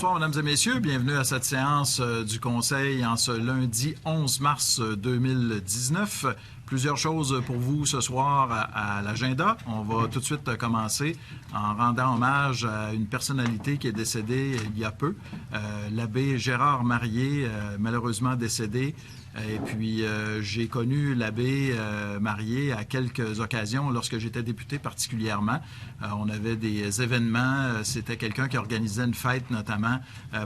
Bonsoir, mesdames et messieurs. Bienvenue à cette séance du Conseil en ce lundi 11 mars 2019. Plusieurs choses pour vous ce soir à l'agenda. On va tout de suite commencer en rendant hommage à une personnalité qui est décédée il y a peu, l'abbé Gérard Marié, malheureusement décédé. Et puis, j'ai connu l'abbé Marié à quelques occasions lorsque j'étais député particulièrement. On avait des événements. C'était quelqu'un qui organisait une fête notamment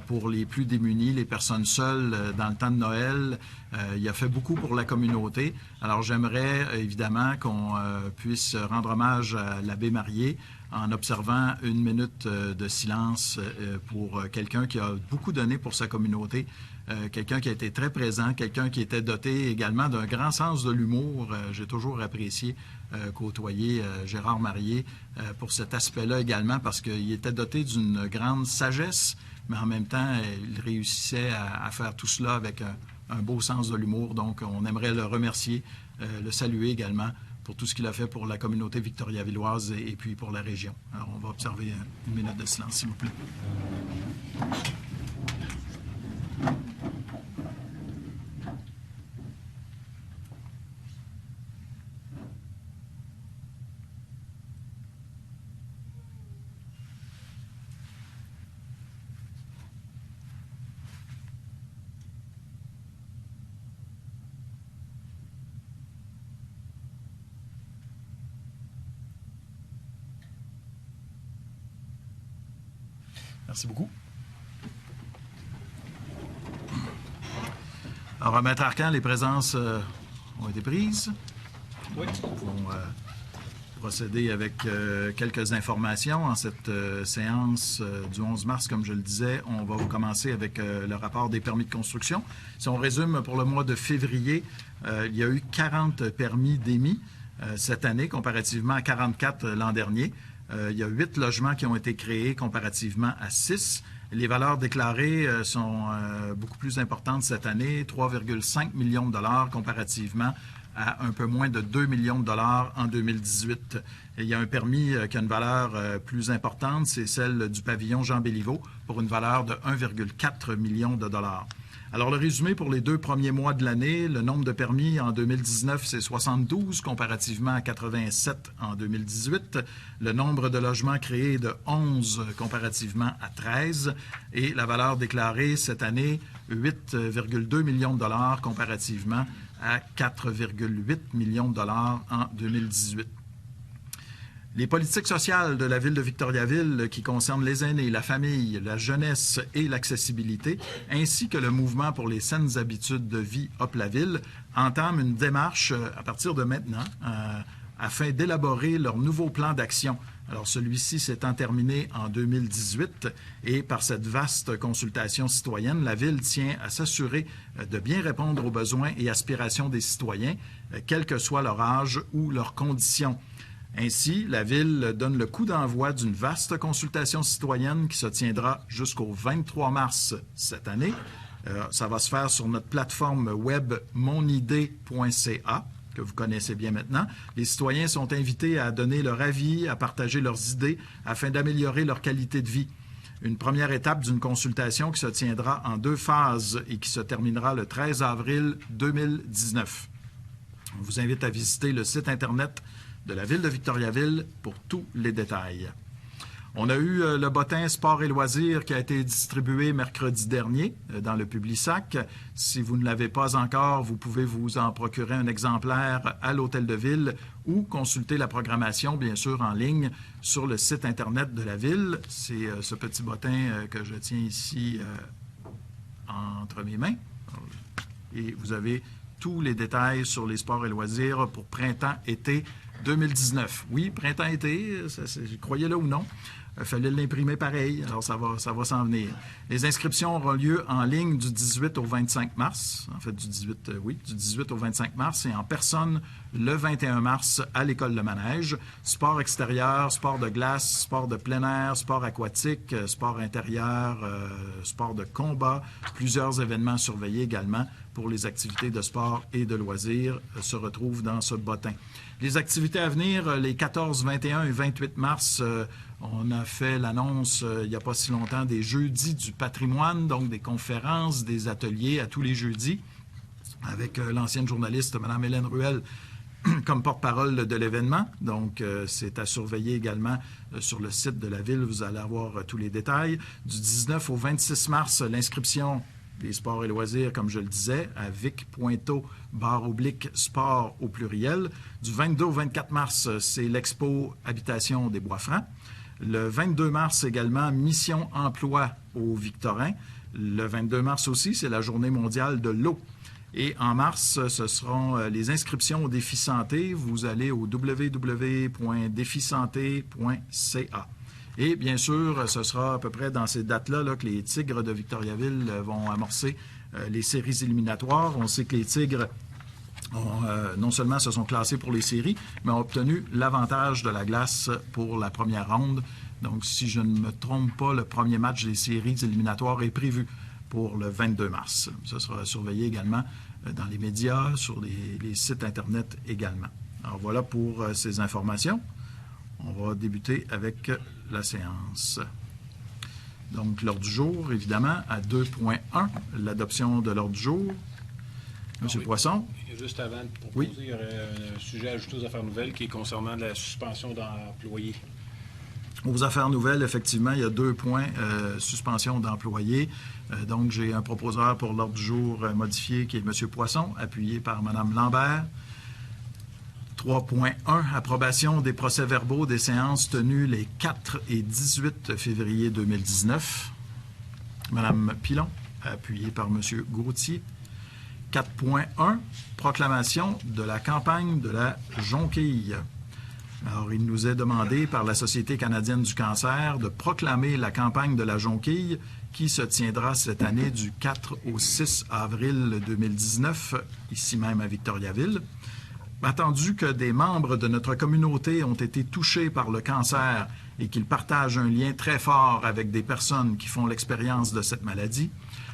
pour les plus démunis, les personnes seules dans le temps de Noël. Il a fait beaucoup pour la communauté. Alors, j'aimerais évidemment qu'on puisse rendre hommage à l'abbé Marié en observant une minute de silence pour quelqu'un qui a beaucoup donné pour sa communauté. Quelqu'un qui a été très présent, quelqu'un qui était doté également d'un grand sens de l'humour. J'ai toujours apprécié côtoyer Gérard Marié pour cet aspect-là également, parce qu'il était doté d'une grande sagesse, mais en même temps, il réussissait à faire tout cela avec un beau sens de l'humour. Donc, on aimerait le remercier, le saluer également pour tout ce qu'il a fait pour la communauté victoriavilloise et puis pour la région. Alors, on va observer une minute de silence, s'il vous plaît. Merci beaucoup. Alors, à Maître Arcan, les présences ont été prises. Oui. Nous pouvons procéder avec quelques informations en cette séance du 11 mars. Comme je le disais, on va commencer avec le rapport des permis de construction. Si on résume, pour le mois de février, il y a eu 40 permis d'émis cette année, comparativement à 44 l'an dernier. Il y a 8 logements qui ont été créés comparativement à 6. Les valeurs déclarées sont beaucoup plus importantes cette année, 3,5 millions de dollars comparativement à un peu moins de 2 millions de dollars en 2018. Et il y a un permis qui a une valeur plus importante, c'est celle du pavillon Jean Béliveau pour une valeur de 1,4 million de dollars. Alors, le résumé pour les 2 premiers mois de l'année, le nombre de permis en 2019, c'est 72 comparativement à 87 en 2018. Le nombre de logements créés de 11 comparativement à 13. Et la valeur déclarée cette année, 8,2 millions de dollars comparativement à 4,8 millions de dollars en 2018. Les politiques sociales de la ville de Victoriaville qui concernent les aînés, la famille, la jeunesse et l'accessibilité, ainsi que le mouvement pour les saines habitudes de vie Hop la Ville, entament une démarche à partir de maintenant afin d'élaborer leur nouveau plan d'action. Alors, celui-ci s'étant terminé en 2018 et par cette vaste consultation citoyenne, la Ville tient à s'assurer de bien répondre aux besoins et aspirations des citoyens, quel que soit leur âge ou leurs conditions. Ainsi, la Ville donne le coup d'envoi d'une vaste consultation citoyenne qui se tiendra jusqu'au 23 mars cette année. Ça va se faire sur notre plateforme web monidée.ca, que vous connaissez bien maintenant. Les citoyens sont invités à donner leur avis, à partager leurs idées afin d'améliorer leur qualité de vie. Une première étape d'une consultation qui se tiendra en 2 phases et qui se terminera le 13 avril 2019. On vous invite à visiter le site Internet de la Ville de Victoriaville pour tous les détails. On a eu le bottin Sport et loisirs qui a été distribué mercredi dernier dans le Publisac. Si vous ne l'avez pas encore, vous pouvez vous en procurer un exemplaire à l'Hôtel de Ville ou consulter la programmation, bien sûr, en ligne sur le site Internet de la Ville. C'est ce petit bottin que je tiens ici entre mes mains. Et vous avez tous les détails sur les sports et loisirs pour printemps-été 2019. Oui, printemps-été, croyez-le ou non, il fallait l'imprimer pareil, alors ça va s'en venir. Les inscriptions auront lieu en ligne du 18 au 25 mars, en fait du 18 au 25 mars et en personne le 21 mars à l'école de manège. Sport extérieur, sport de glace, sport de plein air, sport aquatique, sport intérieur, sport de combat, plusieurs événements surveillés également pour les activités de sport et de loisirs se retrouvent dans ce bottin. Les activités à venir, les 14, 21 et 28 mars, On a fait l'annonce il n'y a pas si longtemps des jeudis du patrimoine, donc des conférences, des ateliers à tous les jeudis, avec l'ancienne journaliste Mme Hélène Ruel comme porte-parole de l'événement. Donc, c'est à surveiller également sur le site de la Ville. Vous allez avoir tous les détails. Du 19 au 26 mars, l'inscription des sports et loisirs, comme je le disais, à vic.to/sport au pluriel. Du 22 au 24 mars, c'est l'expo Habitation des Bois-Francs. Le 22 mars également, Mission Emploi au Victorin. Le 22 mars aussi, c'est la Journée mondiale de l'eau. Et en mars, ce seront les inscriptions au Défi Santé. Vous allez au www.defisanté.ca. Et bien sûr, ce sera à peu près dans ces dates-là que les Tigres de Victoriaville vont amorcer les séries éliminatoires. On sait que les Tigres non seulement se sont classés pour les séries, mais ont obtenu l'avantage de la glace pour la première ronde. Donc, si je ne me trompe pas, le premier match des séries éliminatoires est prévu pour le 22 mars. Ça sera surveillé également dans les médias, sur les sites Internet également. Alors voilà pour ces informations. On va débuter avec la séance. Donc, l'ordre du jour, évidemment, à 2.1, l'adoption de l'ordre du jour. Monsieur Poisson. Juste avant de proposer, il y aurait un sujet ajouté aux affaires nouvelles qui est concernant la suspension d'employés. Aux affaires nouvelles, effectivement, il y a 2 points, suspension d'employés. Donc, j'ai un proposeur pour l'ordre du jour modifié qui est M. Poisson, appuyé par Mme Lambert. 3.1, approbation des procès-verbaux des séances tenues les 4 et 18 février 2019. Mme Pilon, appuyée par M. Gauthier. 4.1, proclamation de la campagne de la jonquille. Alors, il nous est demandé par la Société canadienne du cancer de proclamer la campagne de la jonquille qui se tiendra cette année du 4 au 6 avril 2019, ici même à Victoriaville. Attendu que des membres de notre communauté ont été touchés par le cancer et qu'ils partagent un lien très fort avec des personnes qui font l'expérience de cette maladie,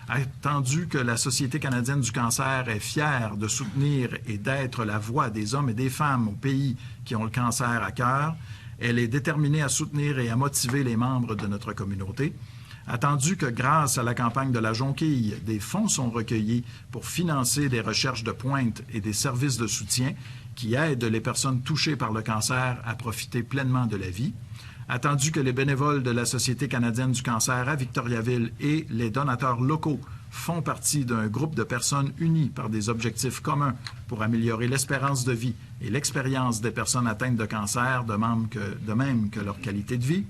attendu que la Société canadienne du cancer est fière de soutenir et d'être la voix des hommes et des femmes au pays qui ont le cancer à cœur, elle est déterminée à soutenir et à motiver les membres de notre communauté. Attendu que grâce à la campagne de la jonquille, des fonds sont recueillis pour financer des recherches de pointe et des services de soutien qui aident les personnes touchées par le cancer à profiter pleinement de la vie. Attendu que les bénévoles de la Société canadienne du cancer à Victoriaville et les donateurs locaux font partie d'un groupe de personnes unies par des objectifs communs pour améliorer l'espérance de vie et l'expérience des personnes atteintes de cancer, de même que leur qualité de vie.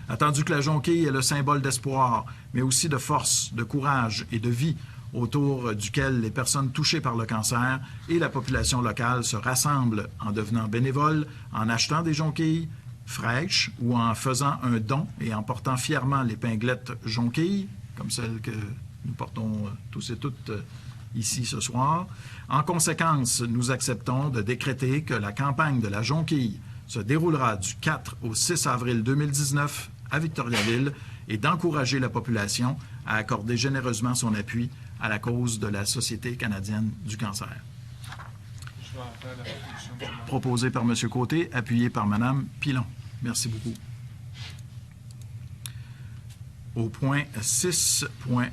Attendu que la jonquille est le symbole d'espoir, mais aussi de force, de courage et de vie autour duquel les personnes touchées par le cancer et la population locale se rassemblent en devenant bénévoles, en achetant des jonquilles fraîches ou en faisant un don et en portant fièrement l'épinglette jonquille, comme celle que nous portons tous et toutes ici ce soir. En conséquence, nous acceptons de décréter que la campagne de la jonquille se déroulera du 4 au 6 avril 2019 à Victoriaville et d'encourager la population à accorder généreusement son appui à la cause de la Société canadienne du cancer. Je vais en faire la proposition. Proposé par M. Côté, appuyé par Mme Pilon. Merci beaucoup. Au point 6.1,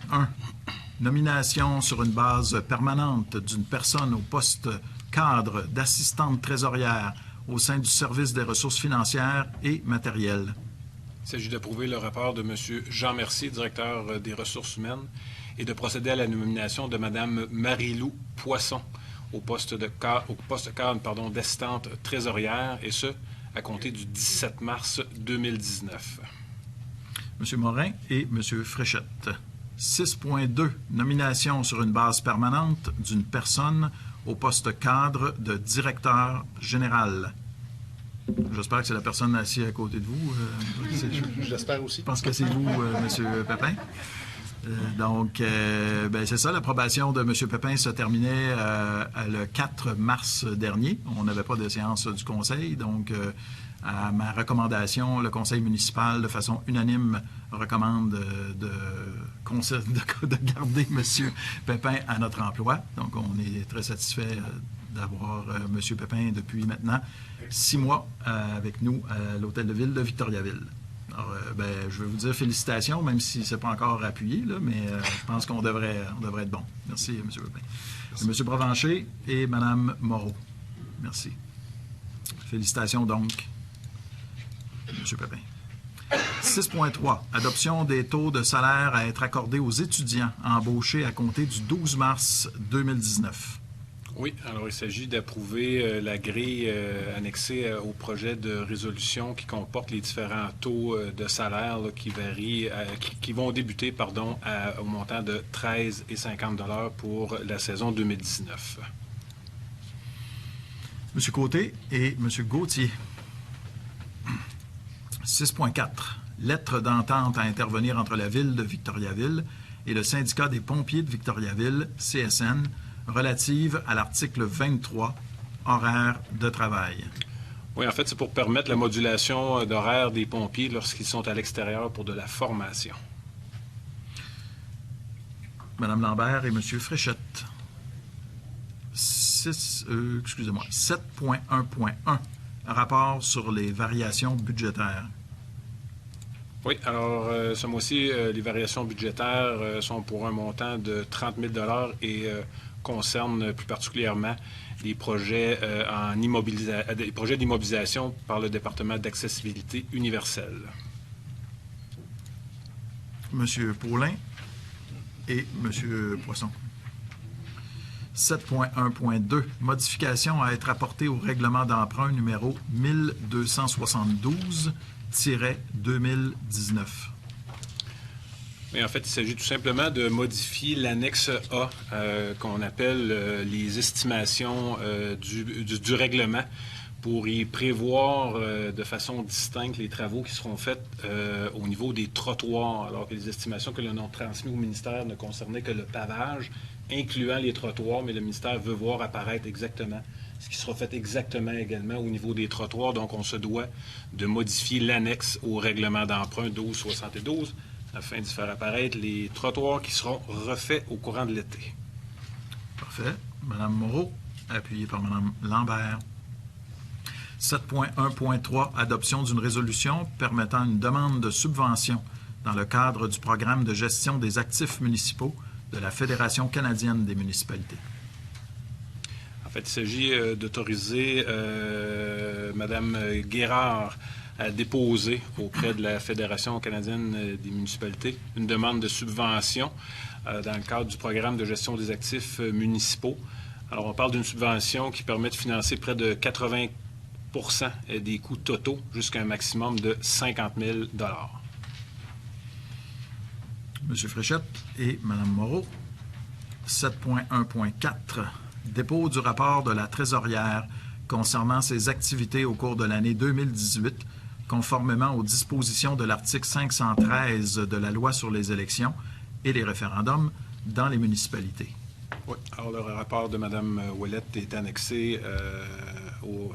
nomination sur une base permanente d'une personne au poste cadre d'assistante trésorière au sein du service des ressources financières et matérielles. Il s'agit d'approuver le rapport de M. Jean Mercier, directeur des ressources humaines, et de procéder à la nomination de Mme Marie-Lou Poisson au poste cadre d'assistante trésorière, et ce, à compter du 17 mars 2019. M. Morin et M. Fréchette. 6.2, nomination sur une base permanente d'une personne au poste cadre de directeur général. J'espère que c'est la personne assise à côté de vous. Je l'espère aussi. Je pense que c'est vous, M. Pépin. C'est ça, l'approbation de M. Pépin se terminait le 4 mars dernier. On n'avait pas de séance du Conseil, donc à ma recommandation, le Conseil municipal, de façon unanime, recommande de garder M. Pépin à notre emploi. Donc, on est très satisfait d'avoir M. Pépin depuis maintenant 6 mois avec nous à l'Hôtel de Ville de Victoriaville. Alors, je vais vous dire félicitations, même si ce n'est pas encore appuyé, là, mais je pense qu'on devrait être bon. Merci, M. Pépin. M. Provencher et Mme Moreau. Merci. Félicitations donc, M. Pépin. 6.3. Adoption des taux de salaire à être accordés aux étudiants embauchés à compter du 12 mars 2019. Oui, alors il s'agit d'approuver la grille annexée au projet de résolution qui comporte les différents taux de salaire là, qui varient, qui vont débuter au montant de 13,50 $ pour la saison 2019. M. Côté et M. Gauthier. 6.4. Lettre d'entente à intervenir entre la Ville de Victoriaville et le syndicat des pompiers de Victoriaville, CSN, relative à l'article 23, horaire de travail. Oui, en fait, c'est pour permettre la modulation d'horaire des pompiers lorsqu'ils sont à l'extérieur pour de la formation. Mme Lambert et M. Fréchette. 7.1.1. Rapport sur les variations budgétaires. Oui, alors ce mois-ci, les variations budgétaires sont pour un montant de 30 000 $ et concernent plus particulièrement des projets d'immobilisation par le département d'accessibilité universelle. M. Paulin et M. Poisson. 7.1.2. Modification à être apportée au règlement d'emprunt numéro 1272-2019. Mais en fait, il s'agit tout simplement de modifier l'annexe A qu'on appelle les estimations du règlement pour y prévoir de façon distincte les travaux qui seront faits au niveau des trottoirs, alors que les estimations que l'on a transmises au ministère ne concernaient que le pavage, incluant les trottoirs, mais le ministère veut voir apparaître exactement ce qui sera fait exactement également au niveau des trottoirs. Donc, on se doit de modifier l'annexe au règlement d'emprunt 1272 afin de faire apparaître les trottoirs qui seront refaits au courant de l'été. Parfait. Mme Moreau, appuyée par Mme Lambert. 7.1.3. Adoption d'une résolution permettant une demande de subvention dans le cadre du programme de gestion des actifs municipaux de la Fédération canadienne des municipalités. En fait, il s'agit d'autoriser Mme Guérard à déposer auprès de la Fédération canadienne des municipalités une demande de subvention dans le cadre du programme de gestion des actifs municipaux. Alors, on parle d'une subvention qui permet de financer près de 80 % des coûts totaux jusqu'à un maximum de 50 000 $. M. Fréchette et Mme Moreau. 7.1.4. Dépôt du rapport de la trésorière concernant ses activités au cours de l'année 2018, conformément aux dispositions de l'article 513 de la Loi sur les élections et les référendums dans les municipalités. Oui. Alors, le rapport de Mme Ouellette est annexé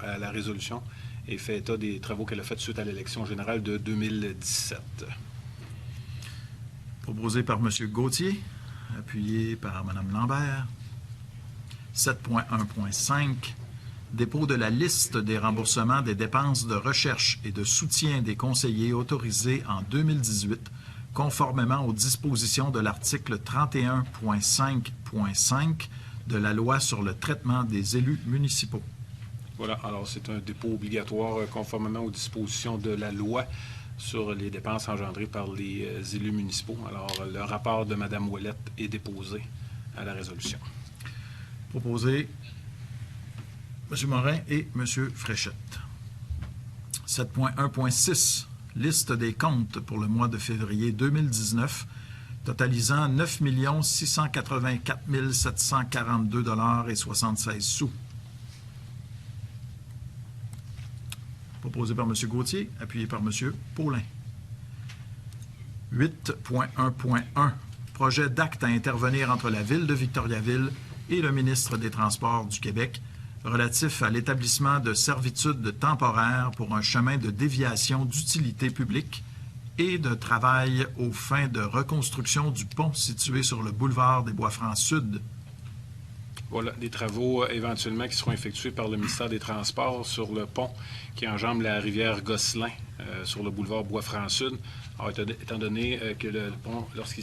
à la résolution et fait état des travaux qu'elle a faits suite à l'élection générale de 2017. Proposé par M. Gauthier, appuyé par Mme Lambert. 7.1.5. Dépôt de la liste des remboursements des dépenses de recherche et de soutien des conseillers autorisés en 2018, conformément aux dispositions de l'article 31.5.5 de la Loi sur le traitement des élus municipaux. Voilà, alors c'est un dépôt obligatoire conformément aux dispositions de la Loi sur les dépenses engendrées par les élus municipaux. Alors, le rapport de Mme Ouellette est déposé à la résolution. Proposé M. Morin et M. Fréchette. 7.1.6. Liste des comptes pour le mois de février 2019, totalisant 9 684 742,76 $. Proposé par M. Gauthier, appuyé par M. Paulin. 8.1.1. Projet d'acte à intervenir entre la Ville de Victoriaville et le ministre des Transports du Québec relatif à l'établissement de servitudes temporaires pour un chemin de déviation d'utilité publique et de travail aux fins de reconstruction du pont situé sur le boulevard des Bois-Francs Sud. Voilà, des travaux éventuellement qui seront effectués par le ministère des Transports sur le pont qui enjambe la rivière Gosselin sur le boulevard Bois-Franc-Sud. Alors, étant donné que le pont, lorsque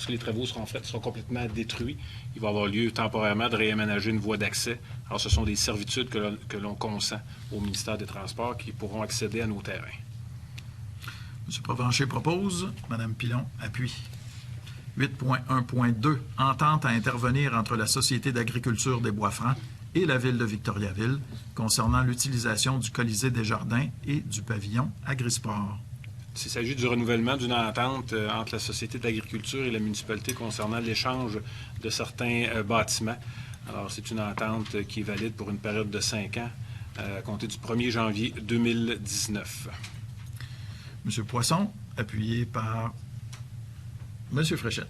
les travaux seront faits, seront complètement détruits, il va avoir lieu temporairement de réaménager une voie d'accès. Alors, ce sont des servitudes que l'on consent au ministère des Transports qui pourront accéder à nos terrains. M. Provencher propose. Mme Pilon appuie. 8.1.2. Entente à intervenir entre la Société d'agriculture des Bois-Francs et la Ville de Victoriaville concernant l'utilisation du Colisée des Jardins et du pavillon Agrisport. Il s'agit du renouvellement d'une entente entre la Société d'agriculture et la municipalité concernant l'échange de certains bâtiments. Alors, c'est une entente qui est valide pour une période de 5 ans, à compter du 1er janvier 2019. M. Poisson, appuyé par M. Fréchette.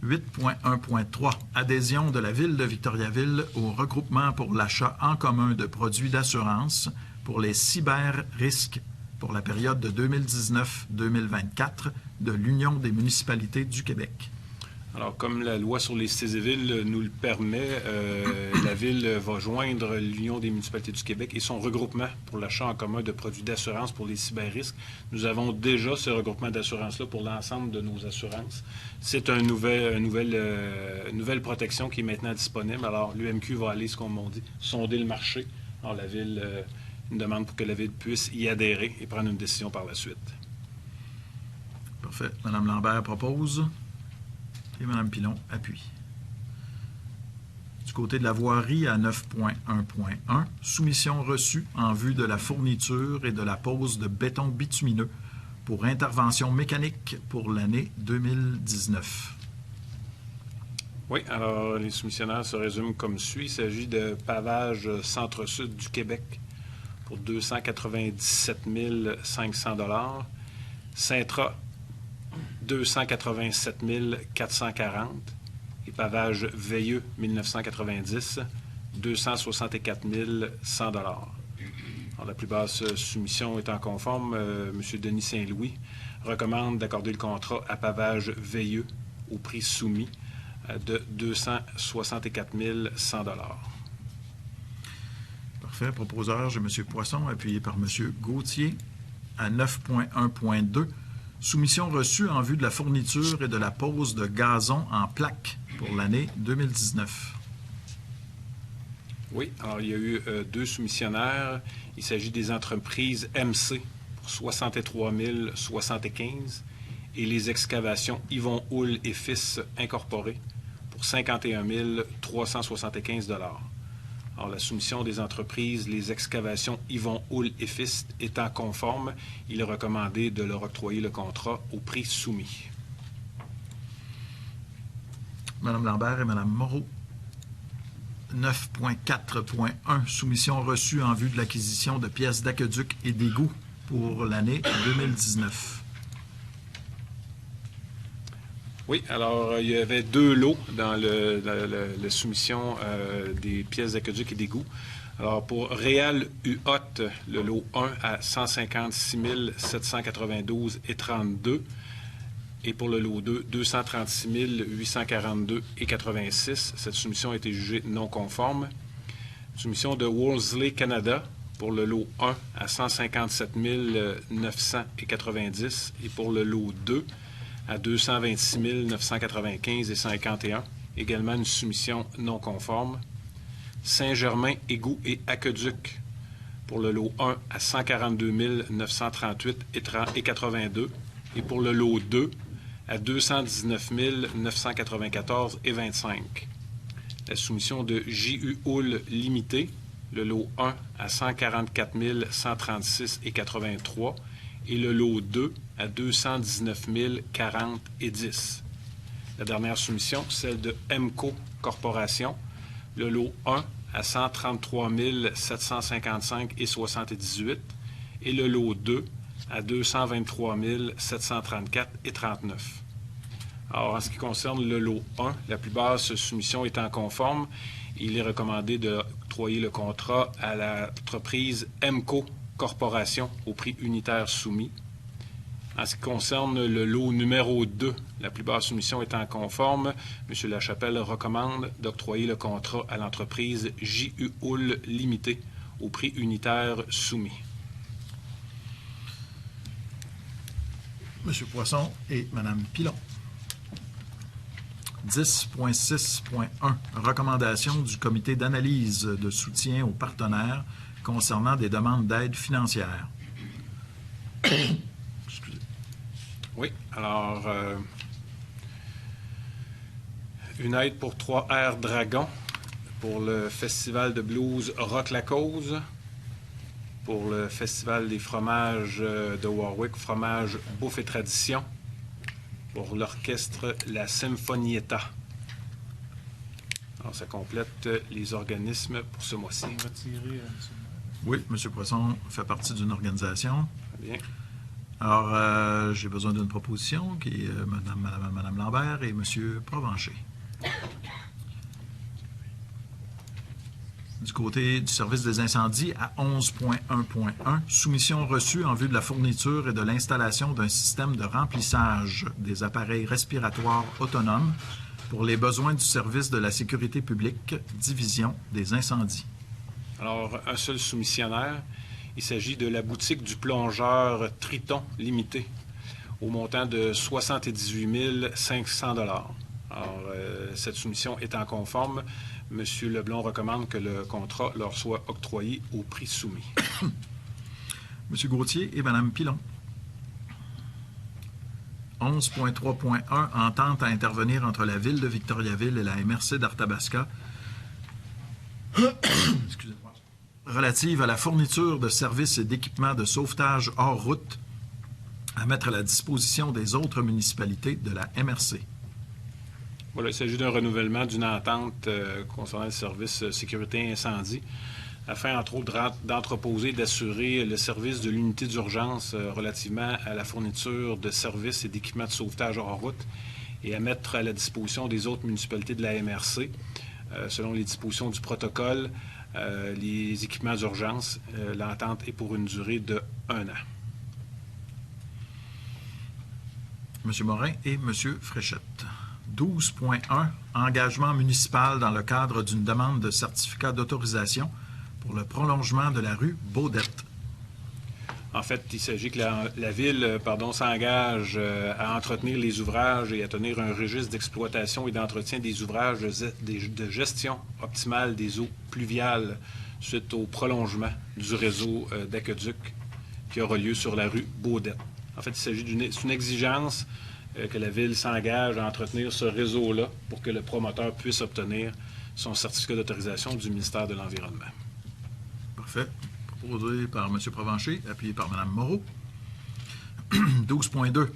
8.1.3. Adhésion de la Ville de Victoriaville au regroupement pour l'achat en commun de produits d'assurance pour les cyber-risques pour la période de 2019-2024 de l'Union des municipalités du Québec. Alors, comme la loi sur les cités et villes nous le permet, la Ville va joindre l'Union des municipalités du Québec et son regroupement pour l'achat en commun de produits d'assurance pour les cyber-risques. Nous avons déjà ce regroupement d'assurance-là pour l'ensemble de nos assurances. C'est une nouvelle protection qui est maintenant disponible. Alors, l'UMQ va aller, comme on dit, sonder le marché. Alors, la Ville, une demande pour que la Ville puisse y adhérer et prendre une décision par la suite. Parfait. Mme Lambert propose. Et Mme Pilon appuie. Du côté de la voirie à 9.1.1, soumission reçue en vue de la fourniture et de la pose de béton bitumineux pour intervention mécanique pour l'année 2019. Oui, alors les soumissionnaires se résument comme suit. Il s'agit de pavage centre-sud du Québec pour 297 500 $. Cintra, 287 440 $. Et pavage Veilleux, 1990, 264 100 $. Alors, la plus basse soumission étant conforme, M. Denis Saint-Louis recommande d'accorder le contrat à pavage Veilleux au prix soumis de 264 100 $. Parfait. Proposeur, j'ai M. Poisson, appuyé par M. Gauthier. À 9.1.2, soumission reçue en vue de la fourniture et de la pose de gazon en plaques pour l'année 2019. Oui, alors il y a eu 2 soumissionnaires. Il s'agit des entreprises MC pour 63 075 et les excavations Yvon Houle et Fils Incorporés pour 51 375 $. Alors, la soumission des entreprises, les excavations Yvon Houle et Fils étant conforme, il est recommandé de leur octroyer le contrat au prix soumis. Mme Lambert et Mme Moreau. 9.4.1, soumission reçue en vue de l'acquisition de pièces d'aqueduc et d'égouts pour l'année 2019. Oui, alors il y avait 2 lots dans la soumission des pièces d'aqueduc et d'égouts. Alors pour Réal UHOT, le lot 1 à 156 792,32 et pour le lot 2, 236 842,86. Cette soumission a été jugée non conforme. Soumission de Worsley Canada pour le lot 1 à 157 990 et pour le lot 2 à 226 995,51. Également une soumission non conforme. Saint-Germain, égouts et aqueduc pour le lot 1 à 142 938,82 et pour le lot 2 à 219 994,25. La soumission de J.U. Houle Limité, le lot 1 à 144 136,83 et le lot 2 à 219 040,10. La dernière soumission, celle de MCO Corporation, le lot 1 à 133 755,78 et le lot 2 à 223 734,39. Alors, en ce qui concerne le lot 1, la plus basse soumission étant conforme, il est recommandé d'octroyer le contrat à l'entreprise MCO Corporation au prix unitaire soumis. En ce qui concerne le lot numéro 2, la plus basse soumission étant conforme, M. Lachapelle recommande d'octroyer le contrat à l'entreprise J.U. Hull Limité au prix unitaire soumis. M. Poisson et Mme Pilon. 10.6.1. Recommandation du comité d'analyse de soutien aux partenaires concernant des demandes d'aide financière. Excusez. Oui, alors, une aide pour 3R Dragon pour le Festival de blues Rock la Cause, pour le Festival des fromages de Warwick, fromage Bouffe et Tradition, pour l'orchestre La Sinfonietta. Alors, ça complète les organismes pour ce mois-ci. Oui, M. Poisson fait partie d'une organisation. Très bien. Alors, j'ai besoin d'une proposition qui est Mme Lambert et M. Provencher. Du côté du service des incendies, à 11.1.1, soumission reçue en vue de la fourniture et de l'installation d'un système de remplissage des appareils respiratoires autonomes pour les besoins du service de la sécurité publique, division des incendies. Alors, un seul soumissionnaire. Il s'agit de la boutique du plongeur Triton Limité au montant de 78 500 $. Alors, cette soumission étant conforme, M. Leblond recommande que le contrat leur soit octroyé au prix soumis. M. Gauthier et Mme Pilon. 11.3.1. Entente à intervenir entre la Ville de Victoriaville et la MRC d'Arthabasca excusez-moi, relative à la fourniture de services et d'équipements de sauvetage hors route à mettre à la disposition des autres municipalités de la MRC. Voilà, il s'agit d'un renouvellement d'une entente concernant le service sécurité incendie, afin, entre autres, d'entreposer et d'assurer le service de l'unité d'urgence relativement à la fourniture de services et d'équipements de sauvetage hors route et à mettre à la disposition des autres municipalités de la MRC, selon les dispositions du protocole, les équipements d'urgence. L'entente est pour une durée de 1 an. M. Morin et M. Fréchette. 12.1. Engagement municipal dans le cadre d'une demande de certificat d'autorisation pour le prolongement de la rue Baudette. En fait, il s'agit que la Ville s'engage à entretenir les ouvrages et à tenir un registre d'exploitation et d'entretien des ouvrages de gestion optimale des eaux pluviales suite au prolongement du réseau d'aqueduc qui aura lieu sur la rue Baudette. En fait, il s'agit d'une exigence que la Ville s'engage à entretenir ce réseau-là pour que le promoteur puisse obtenir son certificat d'autorisation du ministère de l'Environnement. Parfait. Proposé par M. Provencher, appuyé par Mme Moreau. 12.2.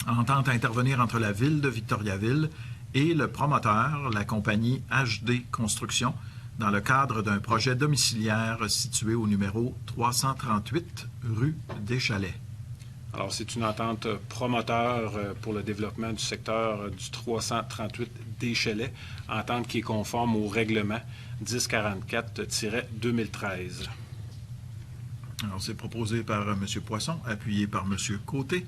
Entente à intervenir entre la Ville de Victoriaville et le promoteur, la compagnie HD Construction, dans le cadre d'un projet domiciliaire situé au numéro 338 rue des Chalets. Alors, c'est une entente promoteur pour le développement du secteur du 338 des Chalets, entente qui est conforme au règlement 1044-2013. Alors, c'est proposé par M. Poisson, appuyé par M. Côté.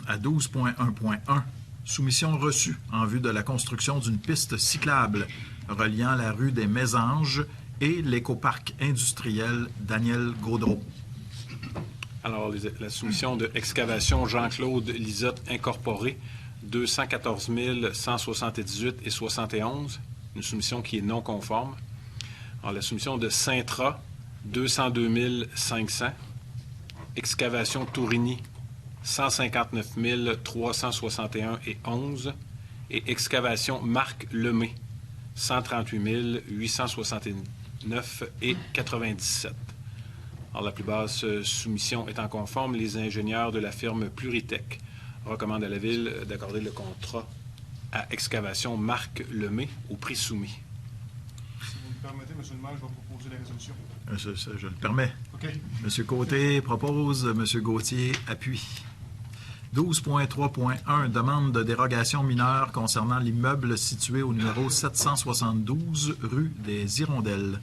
À 12.1.1, soumission reçue en vue de la construction d'une piste cyclable reliant la rue des Mésanges et l'écoparc industriel Daniel Gaudreau. Alors, la soumission de Excavation Jean-Claude Lisotte Incorporé, 214 178 et 71, une soumission qui est non conforme. Alors, la soumission de Sintra, 202 500. Excavation Tourigny, 159 361 et 11. Et Excavation Marc Lemay, 138 869 et 97. Alors, la plus basse soumission étant conforme, les ingénieurs de la firme Pluritech recommandent à la Ville d'accorder le contrat à Excavation Marc Lemay au prix soumis. Si vous me permettez, M. le maire, je vais proposer la résolution. Je le permets. OK. M. Côté propose, M. Gauthier appuie. 12.3.1, demande de dérogation mineure concernant l'immeuble situé au numéro 772 rue des Hirondelles.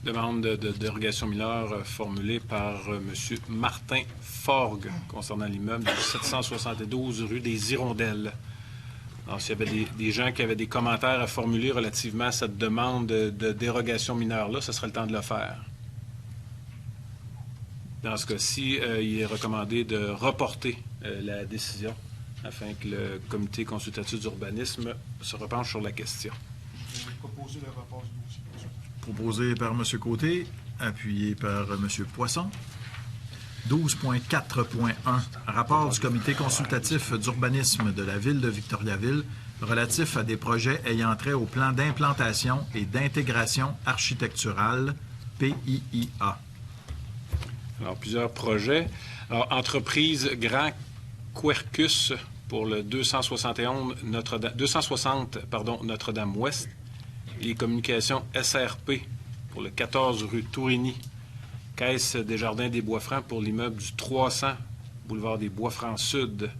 Demande de dérogation mineure formulée par M. Martin Forgue concernant l'immeuble du 772 rue des Hirondelles. Alors, s'il y avait des gens qui avaient des commentaires à formuler relativement à cette demande de dérogation mineure-là, ce serait le temps de le faire. Dans ce cas-ci, il est recommandé de reporter la décision afin que le comité consultatif d'urbanisme se repenche sur la question. Je vais proposer le rapport du dossier. Proposé par M. Côté, appuyé par M. Poisson. 12.4.1. Rapport du comité consultatif d'urbanisme de la Ville de Victoriaville relatif à des projets ayant trait au plan d'implantation et d'intégration architecturale, PIIA. Alors, plusieurs projets. Alors, entreprise Grand Quercus pour le 260 Notre-Dame-Ouest. Les communications SRP pour le 14 rue Tourigny. Caisse des Jardins des Bois-Francs pour l'immeuble du 300 boulevard des Bois-Francs Sud.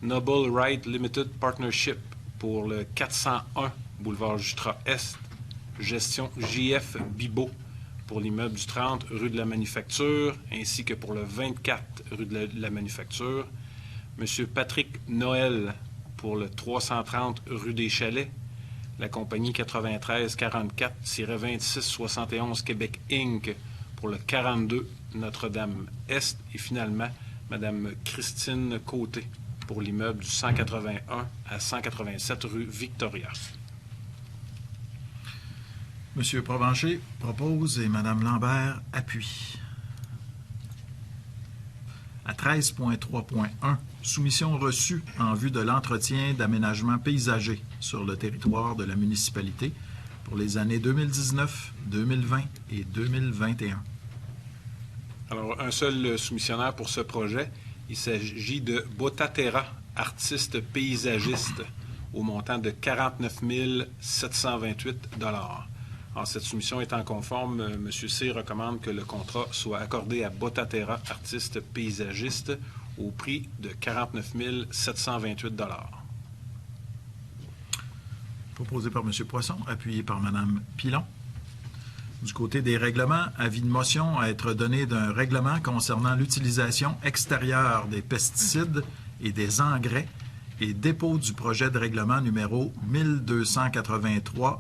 Noble Right Limited Partnership pour le 401 boulevard Jutra Est. Gestion JF Bibot pour l'immeuble du 30 rue de la Manufacture, ainsi que pour le 24 rue de la Manufacture. M. Patrick Noël pour le 330 rue des Chalets. La compagnie 9344-2671 Québec Inc. pour le 42 Notre-Dame-Est. Et finalement, Mme Christine Côté pour l'immeuble du 181 à 187 rue Victoria. M. Provencher propose et Mme Lambert appuie. À 13.3.1, soumission reçue en vue de l'entretien d'aménagement paysager sur le territoire de la municipalité pour les années 2019, 2020 et 2021. Alors, un seul soumissionnaire pour ce projet. Il s'agit de Botatera, artiste paysagiste, au montant de 49 728 $. Alors, cette soumission étant conforme, M. C. recommande que le contrat soit accordé à Botatera, artiste paysagiste, au prix de 49 728 $. Proposé par M. Poisson, appuyé par Mme Pilon. Du côté des règlements, avis de motion à être donné d'un règlement concernant l'utilisation extérieure des pesticides et des engrais et dépôt du projet de règlement numéro 1283-2019.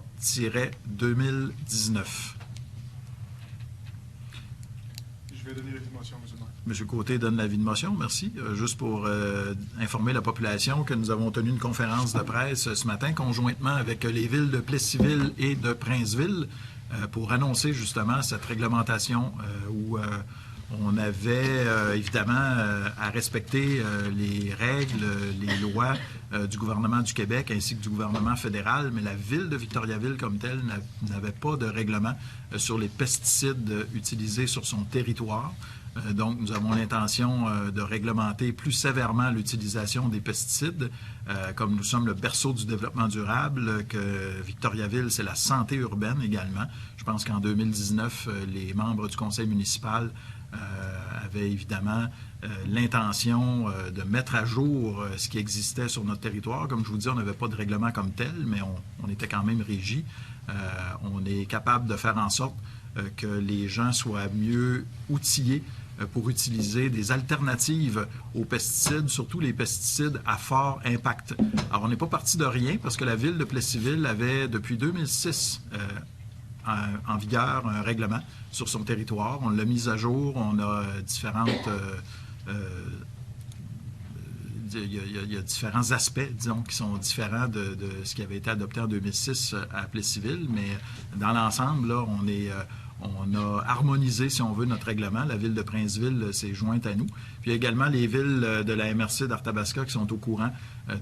Je vais donner l'avis de motion, M. le maire. M. Côté donne l'avis de motion, merci. Juste pour informer la population que nous avons tenu une conférence de presse ce matin conjointement avec les villes de Plessisville et de Princeville pour annoncer justement cette réglementation où on avait évidemment à respecter les règles, les lois du gouvernement du Québec ainsi que du gouvernement fédéral, mais la ville de Victoriaville comme telle n'avait pas de règlement sur les pesticides utilisés sur son territoire. Donc, nous avons l'intention de réglementer plus sévèrement l'utilisation des pesticides. Comme nous sommes le berceau du développement durable, que Victoriaville, c'est la santé urbaine également. Je pense qu'en 2019, les membres du conseil municipal avaient évidemment l'intention de mettre à jour ce qui existait sur notre territoire. Comme je vous dis, on n'avait pas de règlement comme tel, mais on était quand même régi. On est capable de faire en sorte que les gens soient mieux outillés pour utiliser des alternatives aux pesticides, surtout les pesticides à fort impact. Alors, on n'est pas parti de rien parce que la ville de Plessisville avait, depuis 2006, en vigueur un règlement sur son territoire. On l'a mis à jour, on a différentes... il y a différents aspects, disons, qui sont différents de ce qui avait été adopté en 2006 à Plessisville, mais dans l'ensemble, là, on a harmonisé, si on veut, notre règlement. La ville de Princeville s'est jointe à nous. Puis il y a également les villes de la MRC d'Arthabasca qui sont au courant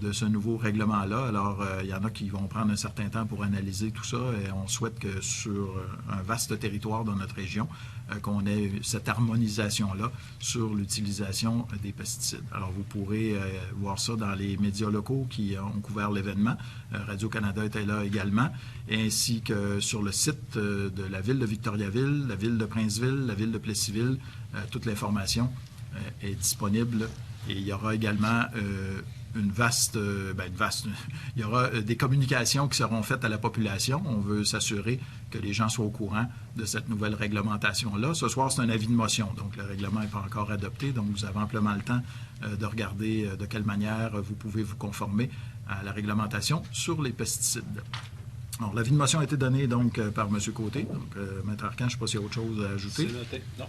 de ce nouveau règlement-là. Alors, il y en a qui vont prendre un certain temps pour analyser tout ça et on souhaite que sur un vaste territoire dans notre région, qu'on ait cette harmonisation-là sur l'utilisation des pesticides. Alors, vous pourrez voir ça dans les médias locaux qui ont couvert l'événement. Radio-Canada était là également, ainsi que sur le site de la ville de Victoriaville, la ville de Princeville, la ville de Plessisville. Toute l'information est disponible et il y aura également il y aura des communications qui seront faites à la population. On veut s'assurer que les gens soient au courant de cette nouvelle réglementation-là. Ce soir, c'est un avis de motion, donc le règlement n'est pas encore adopté, donc vous avez amplement le temps de regarder de quelle manière vous pouvez vous conformer à la réglementation sur les pesticides. Alors, l'avis de motion a été donné donc par M. Côté. Donc, Maître Arcan, je ne sais pas s'il y a autre chose à ajouter. C'est noté. Non.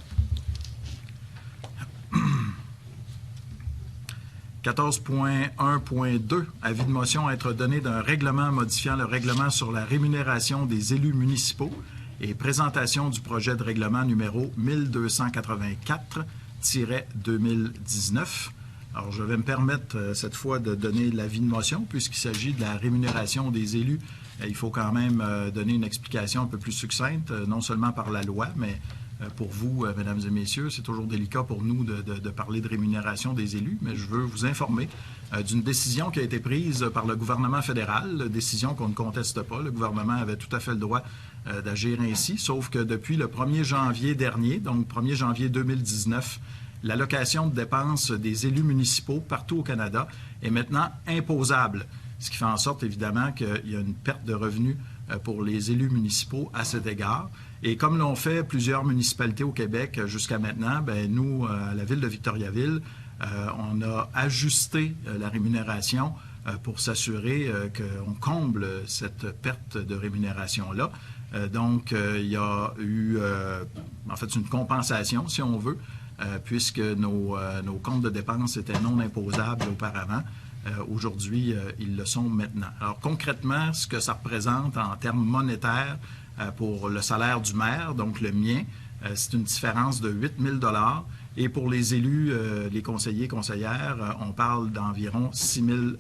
14.1.2, avis de motion à être donné d'un règlement modifiant le règlement sur la rémunération des élus municipaux et présentation du projet de règlement numéro 1284-2019. Alors, je vais me permettre cette fois de donner l'avis de motion puisqu'il s'agit de la rémunération des élus. Il faut quand même donner une explication un peu plus succincte, non seulement par la loi, mais pour vous, mesdames et messieurs, c'est toujours délicat pour nous de parler de rémunération des élus, mais je veux vous informer d'une décision qui a été prise par le gouvernement fédéral, décision qu'on ne conteste pas. Le gouvernement avait tout à fait le droit d'agir ainsi, sauf que depuis le 1er janvier dernier, donc 1er janvier 2019, l'allocation de dépenses des élus municipaux partout au Canada est maintenant imposable, ce qui fait en sorte évidemment qu'il y a une perte de revenus pour les élus municipaux à cet égard. Et comme l'ont fait plusieurs municipalités au Québec jusqu'à maintenant, bien, nous, à la ville de Victoriaville, on a ajusté la rémunération pour s'assurer qu'on comble cette perte de rémunération-là. Donc, il y a eu, en fait, une compensation, si on veut, puisque nos comptes de dépenses étaient non imposables auparavant. Aujourd'hui, ils le sont maintenant. Alors, concrètement, ce que ça représente en termes monétaires pour le salaire du maire, donc le mien, c'est une différence de 8 000 $. Et pour les élus, les conseillers, conseillères, on parle d'environ 6 000 $.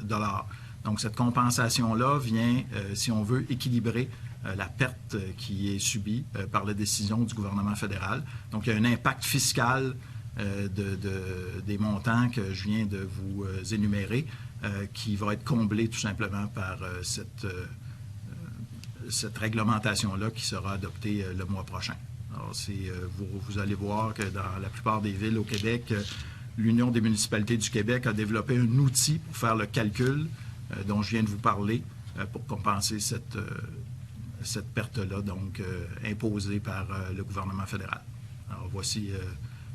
Donc, cette compensation-là vient, si on veut, équilibrer la perte qui est subie par la décision du gouvernement fédéral. Donc, il y a un impact fiscal des montants que je viens de vous énumérer qui va être comblé tout simplement par cette réglementation-là qui sera adoptée le mois prochain. Alors, vous allez voir que dans la plupart des villes au Québec, l'Union des municipalités du Québec a développé un outil pour faire le calcul dont je viens de vous parler pour compenser cette perte-là, donc imposée par le gouvernement fédéral. Alors, voici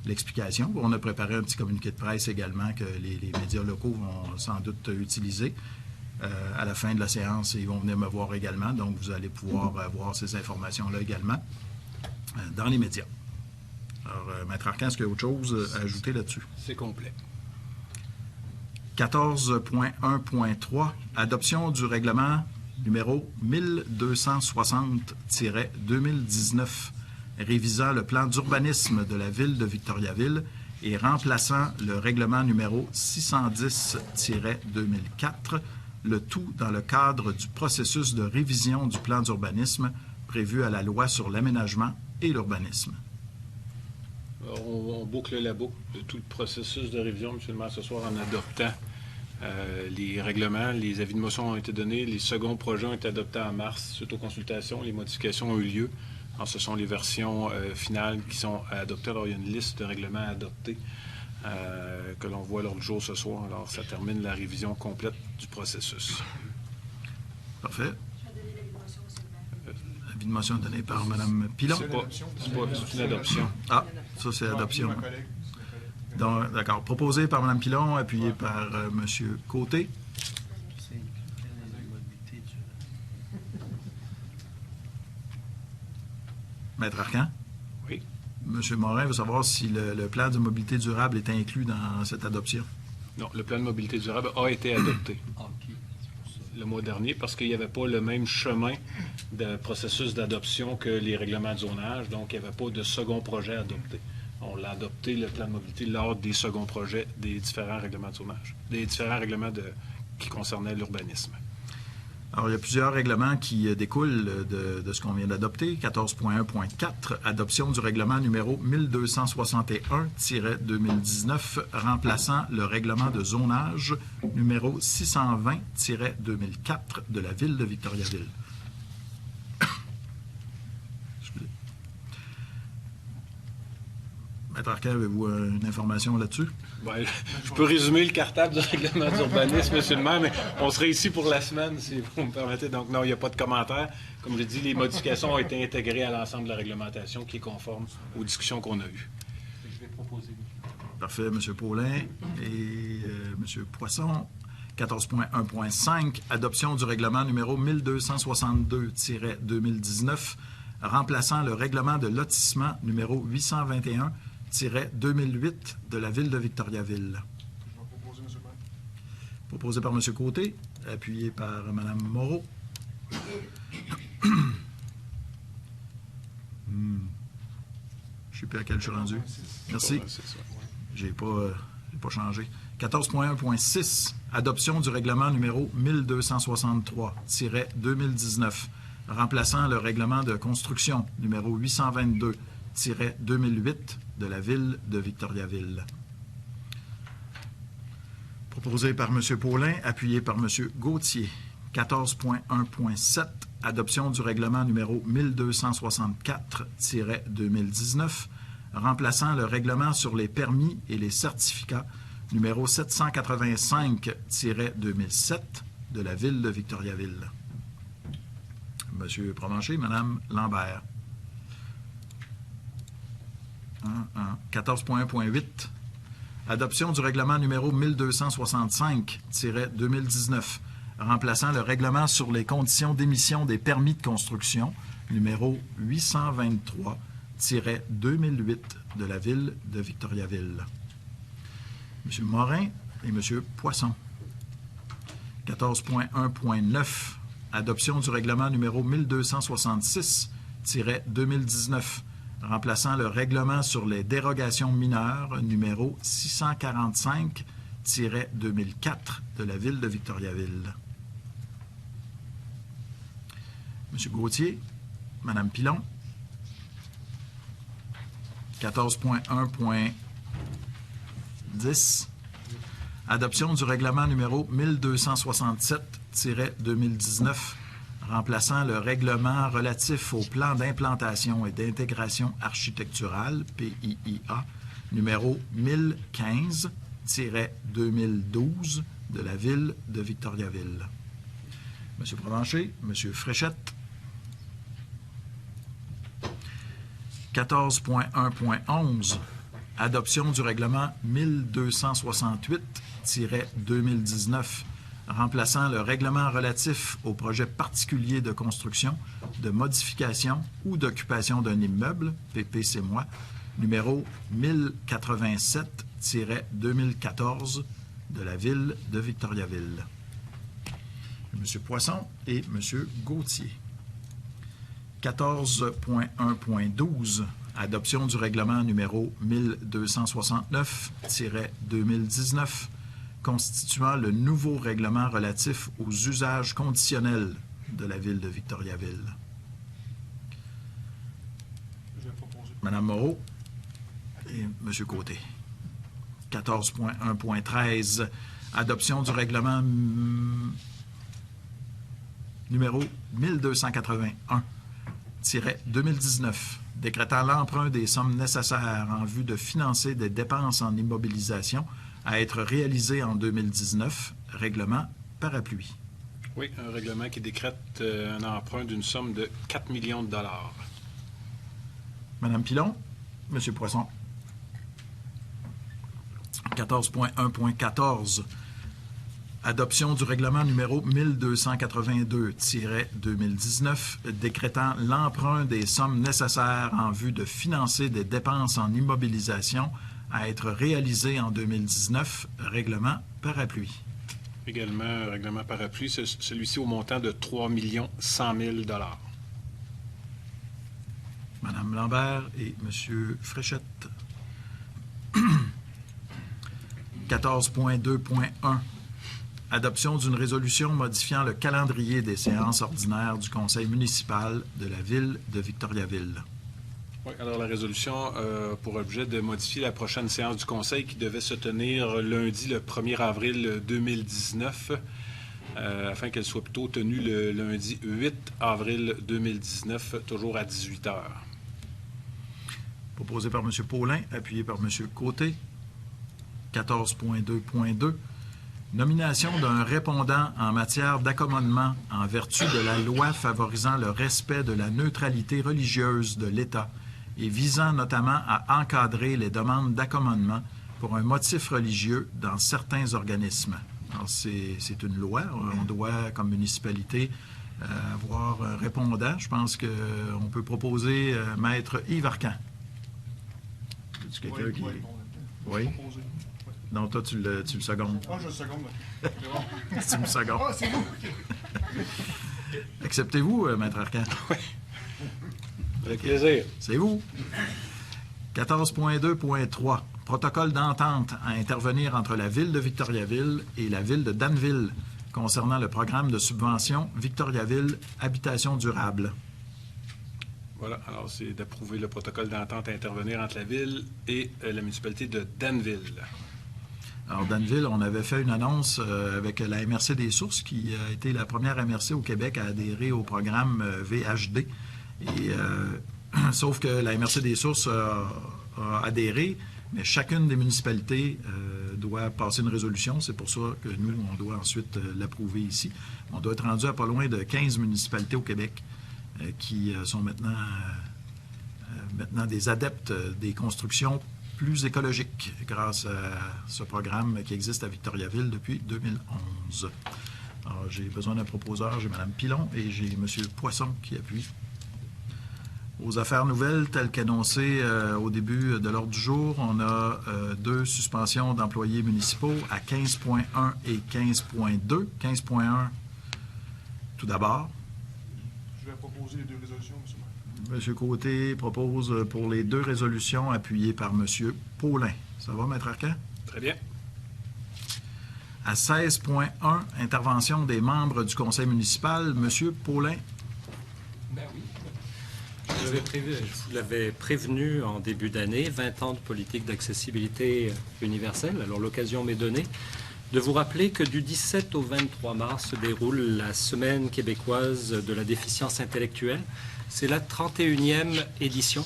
l'explication. On a préparé un petit communiqué de presse également que les médias locaux vont sans doute utiliser. À la fin de la séance, ils vont venir me voir également, donc vous allez pouvoir voir ces informations-là également dans les médias. Alors, Maître Arcan, est-ce qu'il y a autre chose à ajouter là-dessus? C'est complet. 14.1.3, adoption du règlement numéro 1260-2019, révisant le plan d'urbanisme de la ville de Victoriaville et remplaçant le règlement numéro 610-2004, le tout dans le cadre du processus de révision du plan d'urbanisme prévu à la loi sur l'aménagement et l'urbanisme. On boucle la boucle de tout le processus de révision, M. le maire, ce soir, en adoptant les règlements. Les avis de motion ont été donnés. Les seconds projets ont été adoptés en mars suite aux consultations. Les modifications ont eu lieu. Alors, ce sont les versions finales qui sont adoptées. Alors, il y a une liste de règlements à adopter que l'on voit l'ordre du jour ce soir. Alors, ça termine la révision complète du processus. Parfait. L'avis de motion donné par Mme Pilon. C'est une adoption. Ah, ça, c'est l'adoption. Donc, d'accord. Proposé par Mme Pilon, appuyé par M. Côté. Maître Arcan? Oui. M. Morin veut savoir si le plan de mobilité durable est inclus dans cette adoption. Non, le plan de mobilité durable a été adopté le mois dernier parce qu'il n'y avait pas le même chemin de processus d'adoption que les règlements de zonage, donc il n'y avait pas de second projet adopté. On l'a adopté, le plan de mobilité, lors des seconds projets des différents règlements de zonage, des différents règlements qui concernaient l'urbanisme. Alors, il y a plusieurs règlements qui découlent de ce qu'on vient d'adopter. 14.1.4, adoption du règlement numéro 1261-2019, remplaçant le règlement de zonage numéro 620-2004 de la ville de Victoriaville. Maître Arquin, avez-vous une information là-dessus? Ouais, je peux résumer le cartable du règlement d'urbanisme, M. le maire, mais on serait ici pour la semaine, si vous me permettez. Donc, non, il n'y a pas de commentaire. Comme je l'ai dit, les modifications ont été intégrées à l'ensemble de la réglementation qui est conforme aux discussions qu'on a eues. Je vais proposer. Parfait, M. Paulin et M. Poisson. 14.1.5, adoption du règlement numéro 1262-2019, remplaçant le règlement de lotissement numéro 821-2008 de la Ville de Victoriaville. Je vais proposer, M. le maire. Proposé par M. Côté, appuyé par Mme Moreau. Je ne sais plus à quel je suis rendu. Merci. J'ai pas changé. 14.1.6, adoption du règlement numéro 1263-2019, remplaçant le règlement de construction numéro 822-2008 de la Ville de Victoriaville. Proposé par M. Paulin, appuyé par M. Gauthier. 14.1.7, adoption du règlement numéro 1264-2019, remplaçant le règlement sur les permis et les certificats numéro 785-2007 de la Ville de Victoriaville. Monsieur Provencher, Madame Lambert. 14.1.8, adoption du règlement numéro 1265-2019, remplaçant le règlement sur les conditions d'émission des permis de construction numéro 823-2008 de la Ville de Victoriaville. M. Morin et M. Poisson. 14.1.9, adoption du règlement numéro 1266-2019, remplaçant le règlement sur les dérogations mineures numéro 645-2004 de la Ville de Victoriaville. M. Gauthier, Mme Pilon. 14.1.10, adoption du règlement numéro 1267-2019, remplaçant le règlement relatif au plan d'implantation et d'intégration architecturale, PIIA, numéro 1015-2012 de la Ville de Victoriaville. M. Provencher, M. Fréchette. 14.1.11, adoption du règlement 1268-2019, remplaçant le règlement relatif au projet particulier de construction, de modification ou d'occupation d'un immeuble, PPC-moi, numéro 1087-2014 de la Ville de Victoriaville. M. Poisson et M. Gauthier. 14.1.12, adoption du règlement numéro 1269-2019, constituant le nouveau règlement relatif aux usages conditionnels de la Ville de Victoriaville. Je vais proposer. Mme Moreau et M. Côté. 14.1.13, adoption du règlement numéro 1281-2019, décrétant l'emprunt des sommes nécessaires en vue de financer des dépenses en immobilisation à être réalisées en 2019, règlement parapluie. Oui, un règlement qui décrète un emprunt d'une somme de 4 millions de dollars. Mme Pilon, M. Poisson. 14.1.14, adoption du règlement numéro 1282-2019, décrétant l'emprunt des sommes nécessaires en vue de financer des dépenses en immobilisation à être réalisées en 2019, règlement parapluie. Également, un règlement parapluie, celui-ci au montant de 3 100 000 dollars. Mme Lambert et M. Fréchette. 14.2.1, adoption d'une résolution modifiant le calendrier des séances ordinaires du Conseil municipal de la Ville de Victoriaville. Oui, alors la résolution a pour objet de modifier la prochaine séance du Conseil qui devait se tenir lundi, le 1er avril 2019, afin qu'elle soit plutôt tenue le lundi 8 avril 2019, toujours à 18 h. proposé par M. Paulin, appuyé par M. Côté. 14.2.2. Nomination d'un répondant en matière d'accommodement en vertu de la loi favorisant le respect de la neutralité religieuse de l'État et visant notamment à encadrer les demandes d'accommodement pour un motif religieux dans certains organismes. Alors, c'est une loi. On doit, comme municipalité, avoir un répondant. Je pense qu'on peut proposer Maître Yves Arcan. Est-ce quelqu'un qui... Oui. Non, toi, tu le secondes. Ah, je le seconde. Tu me secondes. Ah, c'est vous. Acceptez-vous, Maître Arcan? Oui. Avec plaisir. C'est vous. 14.2.3. Protocole d'entente à intervenir entre la Ville de Victoriaville et la Ville de Danville concernant le programme de subvention Victoriaville Habitation durable. Voilà, alors c'est d'approuver le protocole d'entente à intervenir entre la Ville et la municipalité de Danville. Alors, Danville, on avait fait une annonce avec la MRC des Sources, qui a été la première MRC au Québec à adhérer au programme VHD. Et, sauf que la MRC des Sources a adhéré, mais chacune des municipalités doit passer une résolution. C'est pour ça que nous, on doit ensuite l'approuver ici. On doit être rendu à pas loin de 15 municipalités au Québec qui sont maintenant des adeptes des constructions plus écologiques grâce à ce programme qui existe à Victoriaville depuis 2011. Alors, j'ai besoin d'un proposeur. J'ai Mme Pilon et j'ai M. Poisson qui appuie. Aux affaires nouvelles, telles qu'annoncées au début de l'ordre du jour, on a 2 suspensions d'employés municipaux à 15.1 et 15.2. 15.1, tout d'abord. Je vais proposer les 2 résolutions, M. le maire. M. Côté propose pour les 2 résolutions appuyées par M. Paulin. Ça va, Maître Arcan? Très bien. À 16.1, intervention des membres du conseil municipal, M. Paulin. Ben oui. Je vous l'avais prévenu en début d'année, 20 ans de politique d'accessibilité universelle. Alors l'occasion m'est donnée de vous rappeler que du 17 au 23 mars se déroule la Semaine québécoise de la déficience intellectuelle. C'est la 31e édition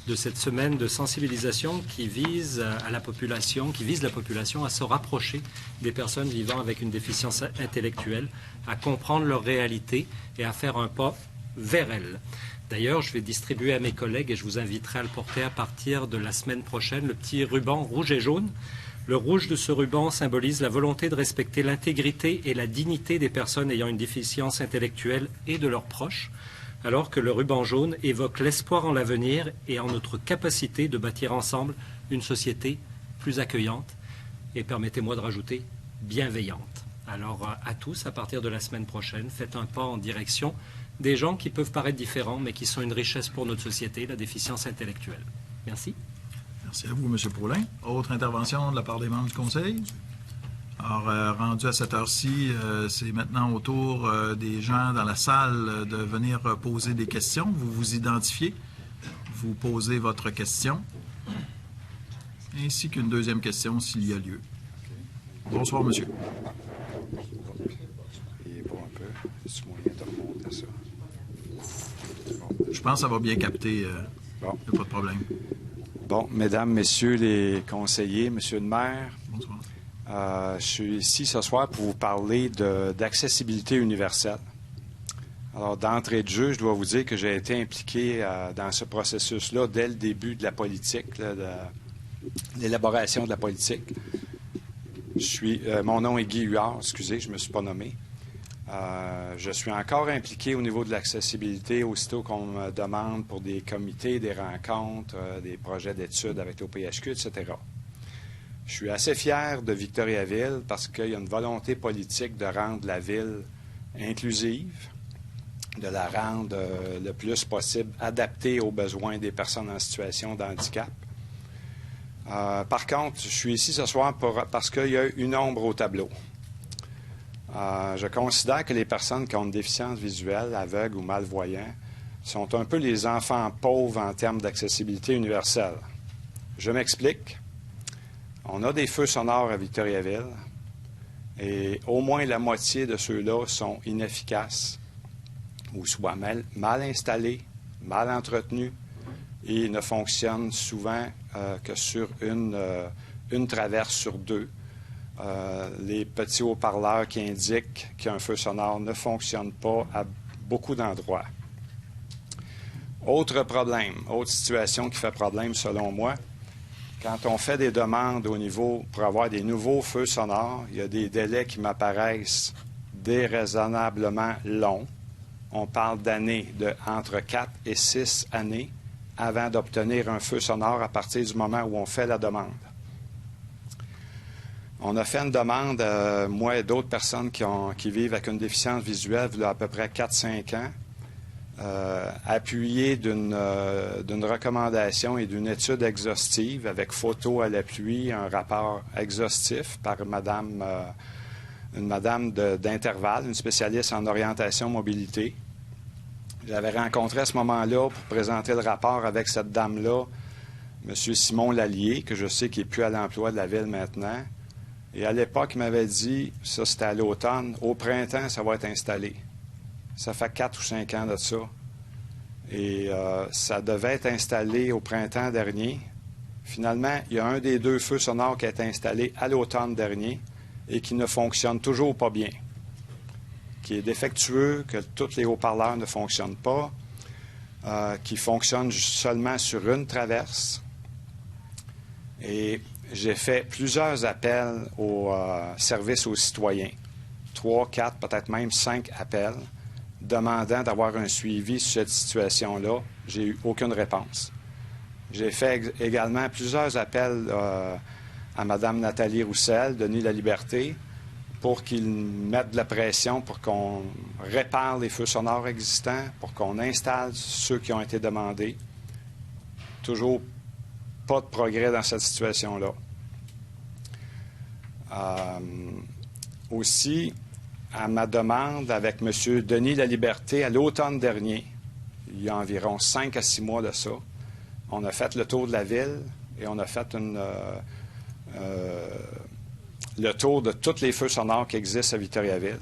de cette semaine de sensibilisation qui vise la population à se rapprocher des personnes vivant avec une déficience intellectuelle, à comprendre leur réalité et à faire un pas vers elles. D'ailleurs, je vais distribuer à mes collègues, et je vous inviterai à le porter à partir de la semaine prochaine, le petit ruban rouge et jaune. Le rouge de ce ruban symbolise la volonté de respecter l'intégrité et la dignité des personnes ayant une déficience intellectuelle et de leurs proches, alors que le ruban jaune évoque l'espoir en l'avenir et en notre capacité de bâtir ensemble une société plus accueillante et, permettez-moi de rajouter, bienveillante. Alors, à tous, à partir de la semaine prochaine, faites un pas en direction des gens qui peuvent paraître différents, mais qui sont une richesse pour notre société, la déficience intellectuelle. Merci. Merci à vous, M. Paulin. Autre intervention de la part des membres du Conseil? Alors, rendu à cette heure-ci, c'est maintenant au tour des gens dans la salle de venir poser des questions. Vous vous identifiez, vous posez votre question, ainsi qu'une deuxième question s'il y a lieu. Bonsoir, monsieur. Je pense que ça va bien capter. Bon. Il n'y a pas de problème. Bon, mesdames, messieurs les conseillers, monsieur le maire, Bonsoir. Je suis ici ce soir pour vous parler d'accessibilité universelle. Alors, d'entrée de jeu, je dois vous dire que j'ai été impliqué dans ce processus-là dès le début de la politique, de l'élaboration de la politique. Mon nom est Guy Huard, excusez, je ne me suis pas nommé. Je suis encore impliqué au niveau de l'accessibilité, aussitôt qu'on me demande pour des comités, des rencontres, des projets d'études avec l'OPHQ, etc. Je suis assez fier de Victoriaville parce qu'il y a une volonté politique de rendre la ville inclusive, de la rendre le plus possible adaptée aux besoins des personnes en situation de handicap. Par contre, je suis ici ce soir parce qu'il y a une ombre au tableau. Je considère que les personnes qui ont une déficience visuelle, aveugles ou malvoyants, sont un peu les enfants pauvres en termes d'accessibilité universelle. Je m'explique. On a des feux sonores à Victoriaville et au moins la moitié de ceux-là sont inefficaces ou soit mal installés, mal entretenus et ne fonctionne souvent que sur une traverse sur deux. Les petits haut-parleurs qui indiquent qu'il y a un feu sonore ne fonctionnent pas à beaucoup d'endroits. Autre problème, autre situation qui fait problème selon moi, quand on fait des demandes au niveau pour avoir des nouveaux feux sonores, il y a des délais qui m'apparaissent déraisonnablement longs. On parle d'années, entre 4 et 6 années avant d'obtenir un feu sonore à partir du moment où on fait la demande. On a fait une demande, moi et d'autres personnes qui vivent avec une déficience visuelle, il y a à peu près 4-5 ans, appuyé d'une recommandation et d'une étude exhaustive avec photo à l'appui, un rapport exhaustif par une madame d'intervalle, une spécialiste en orientation mobilité. J'avais rencontré à ce moment-là pour présenter le rapport avec cette dame-là, M. Simon Lallier, que je sais qu'il n'est plus à l'emploi de la ville maintenant. Et à l'époque, il m'avait dit, ça c'était à l'automne, au printemps, ça va être installé. Ça fait 4 ou 5 ans de ça. Et ça devait être installé au printemps dernier. Finalement, il y a un des 2 feux sonores qui a été installé à l'automne dernier et qui ne fonctionne toujours pas bien, qui est défectueux, que tous les haut-parleurs ne fonctionnent pas, qui fonctionne seulement sur une traverse. Et j'ai fait plusieurs appels au service aux citoyens, 3, 4, peut-être même 5 appels, demandant d'avoir un suivi sur cette situation-là. J'ai eu aucune réponse. J'ai fait également plusieurs appels à Mme Nathalie Roussel, Denis Laliberté, pour qu'ils mettent de la pression pour qu'on répare les feux sonores existants, pour qu'on installe ceux qui ont été demandés. Toujours pas de progrès dans cette situation-là. Aussi, à ma demande avec M. Denis Laliberté, à l'automne dernier, il y a environ 5 à 6 mois de ça, on a fait le tour de la ville et on a fait le tour de tous les feux sonores qui existent à Victoriaville.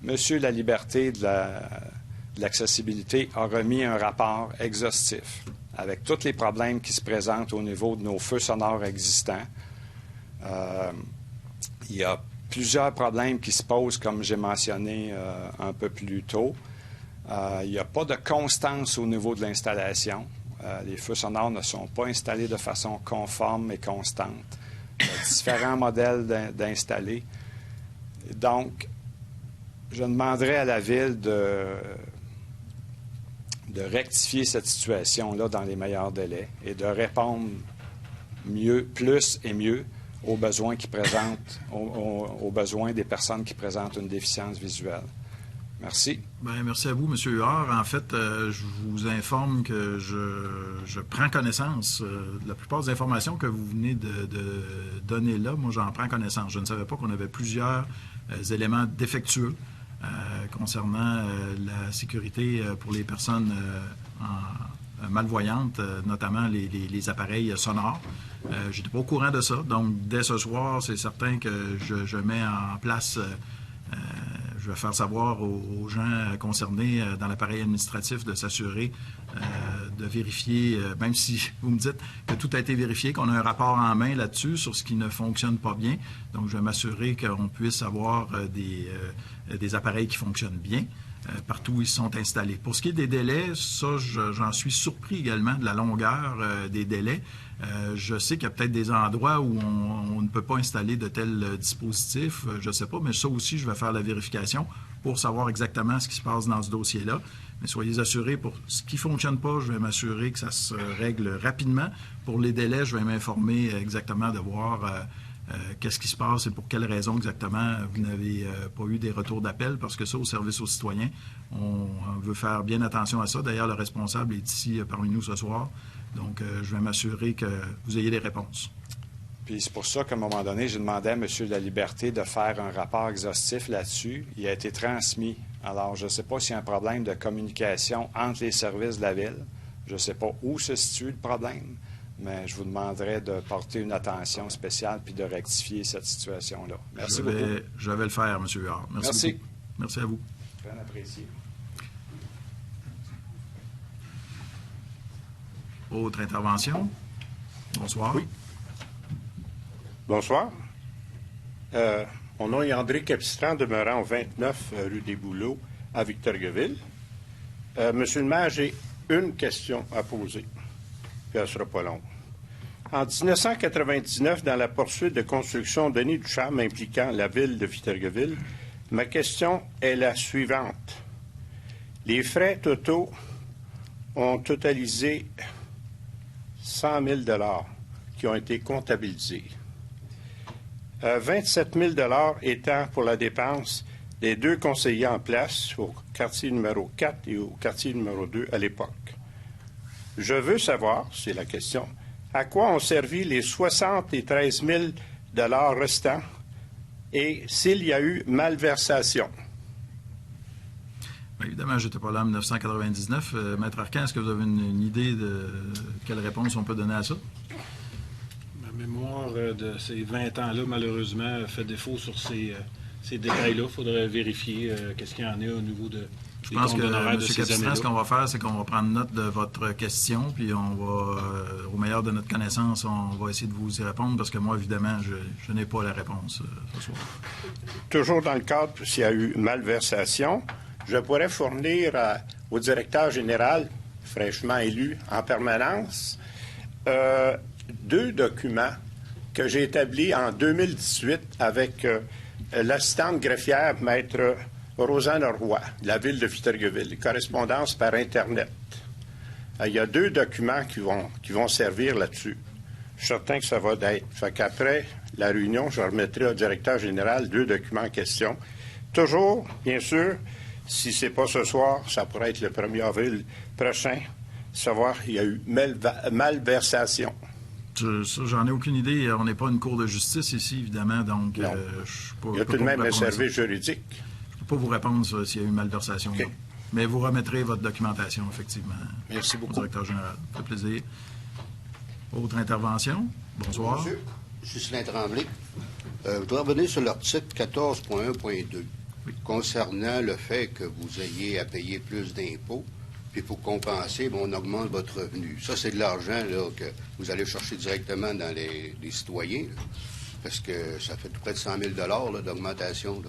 M. Laliberté de l'accessibilité a remis un rapport exhaustif avec tous les problèmes qui se présentent au niveau de nos feux sonores existants. Il y a plusieurs problèmes qui se posent, comme j'ai mentionné un peu plus tôt. Il n'y a pas de constance au niveau de l'installation. Les feux sonores ne sont pas installés de façon conforme et constante. Il y a différents modèles d'installer. Donc, je demanderai à la Ville de rectifier cette situation-là dans les meilleurs délais et de répondre mieux, plus et mieux aux besoins aux besoins des personnes qui présentent une déficience visuelle. Merci. Bien, merci à vous, M. Huard. En fait, je vous informe que je prends connaissance de la plupart des informations que vous venez de donner là. Moi, j'en prends connaissance. Je ne savais pas qu'on avait plusieurs éléments défectueux concernant la sécurité pour les personnes malvoyantes, notamment les appareils sonores. Je n'étais pas au courant de ça. Donc, dès ce soir, c'est certain que je mets en place... je vais faire savoir aux gens concernés dans l'appareil administratif de s'assurer de vérifier, même si vous me dites que tout a été vérifié, qu'on a un rapport en main là-dessus sur ce qui ne fonctionne pas bien. Donc, je vais m'assurer qu'on puisse avoir des appareils qui fonctionnent bien partout où ils sont installés. Pour ce qui est des délais, ça, j'en suis surpris également de la longueur des délais. Je sais qu'il y a peut-être des endroits où on ne peut pas installer de tels dispositifs, je ne sais pas, mais ça aussi, je vais faire la vérification pour savoir exactement ce qui se passe dans ce dossier-là. Mais soyez assurés, pour ce qui ne fonctionne pas, je vais m'assurer que ça se règle rapidement. Pour les délais, je vais m'informer exactement de voir qu'est-ce qui se passe et pour quelles raisons exactement vous n'avez pas eu des retours d'appel, parce que ça, au service aux citoyens, on veut faire bien attention à ça. D'ailleurs, le responsable est ici parmi nous ce soir. Donc, je vais m'assurer que vous ayez des réponses. Puis c'est pour ça qu'à un moment donné, j'ai demandé à M. Laliberté de faire un rapport exhaustif là-dessus. Il a été transmis. Alors, je ne sais pas s'il y a un problème de communication entre les services de la Ville. Je ne sais pas où se situe le problème, mais je vous demanderai de porter une attention spéciale puis de rectifier cette situation-là. Merci beaucoup. Je vais le faire, M. Huard. Merci beaucoup. Merci à vous. Bien apprécié. Autre intervention? Bonsoir. Oui. Bonsoir. Mon nom est André Capistran, demeurant au 29 rue des Bouleaux à Victoriaville. Monsieur le maire, j'ai une question à poser, puis elle ne sera pas longue. En 1999, dans la poursuite de construction Denis Ducharme impliquant la ville de Victoriaville, ma question est la suivante. Les frais totaux ont totalisé 100 000 $ qui ont été comptabilisés. 27 000 $ étant pour la dépense des 2 conseillers en place au quartier numéro 4 et au quartier numéro 2 à l'époque. Je veux savoir, c'est la question, à quoi ont servi les 73 000 $ restants et s'il y a eu malversation. Bien, évidemment, je n'étais pas là en 1999. Maître Arcan, est-ce que vous avez une idée de quelle réponse on peut donner à ça? Ma mémoire de ces 20 ans-là, malheureusement, fait défaut sur ces détails-là. Il faudrait vérifier qu'est-ce qu'il y en a au niveau de... Je pense que, M. Capistran, ce qu'on va faire, c'est qu'on va prendre note de votre question, puis on va, au meilleur de notre connaissance, on va essayer de vous y répondre, parce que moi, évidemment, je n'ai pas la réponse ce soir. Toujours dans le cadre, s'il y a eu malversation, je pourrais fournir au directeur général, fraîchement élu en permanence, 2 documents que j'ai établis en 2018 avec l'assistante greffière, Maître Rosanne Roy, de la ville de Victoriaville, correspondance par Internet. Il y a 2 documents qui vont servir là-dessus. Je suis certain que ça va d'être. Fait qu'après la réunion, je remettrai au directeur général 2 documents en question. Toujours, bien sûr, si ce n'est pas ce soir, ça pourrait être le 1er avril prochain, savoir qu'il y a eu malversation. Ça, j'en ai aucune idée. On n'est pas une cour de justice ici, évidemment, donc je peux pas. Il y a tout de même un service juridique. Je ne peux pas vous répondre s'il y a eu malversation. Okay. Mais vous remettrez votre documentation, effectivement. Merci beaucoup. Au directeur général. Ça fait plaisir. Autre intervention? Bonsoir. Monsieur, Juscelin Tremblay. Je voudrais revenir sur l'article 14.1.2 concernant le fait que vous ayez à payer plus d'impôts, puis pour compenser, on augmente votre revenu. Ça, c'est de l'argent là, que vous allez chercher directement dans les citoyens, là, parce que ça fait tout près de 100 000 $ d'augmentation.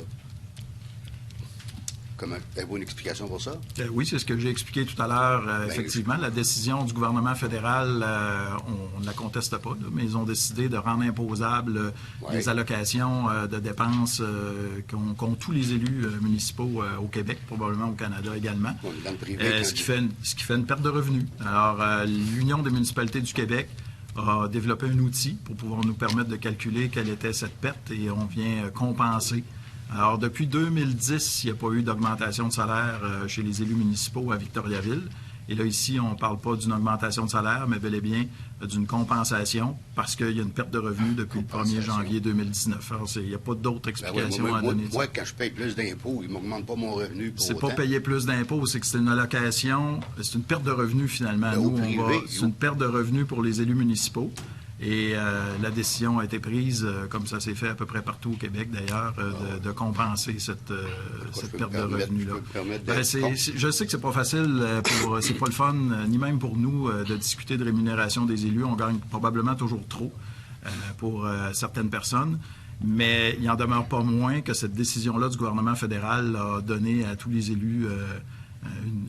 Avez-vous une explication pour ça? Oui, c'est ce que j'ai expliqué tout à l'heure. Effectivement, la décision du gouvernement fédéral, on ne la conteste pas, là, mais ils ont décidé de rendre imposables les allocations de dépenses qu'ont tous les élus municipaux au Québec, probablement au Canada également, Dans le privé, ce qui fait une perte de revenus. Alors, l'Union des municipalités du Québec a développé un outil pour pouvoir nous permettre de calculer quelle était cette perte et on vient compenser. Alors, depuis 2010, il n'y a pas eu d'augmentation de salaire chez les élus municipaux à Victoriaville. Et là, ici, on ne parle pas d'une augmentation de salaire, mais bel et bien d'une compensation parce qu'il y a une perte de revenus depuis le 1er janvier 2019. Alors, il n'y a pas d'autre explication à donner. Moi, quand je paye plus d'impôts, ils ne m'augmentent pas mon revenu pour c'est autant. pas payer plus d'impôts, c'est que c'est une allocation, c'est une perte de revenus finalement. C'est une perte de revenus pour les élus municipaux. Et la décision a été prise, comme ça s'est fait à peu près partout au Québec d'ailleurs, de compenser cette perte de revenus-là. Je sais que c'est pas facile, c'est pas le fun, ni même pour nous, de discuter de rémunération des élus. On gagne probablement toujours trop pour certaines personnes. Mais il n'en demeure pas moins que cette décision-là du gouvernement fédéral a donné à tous les élus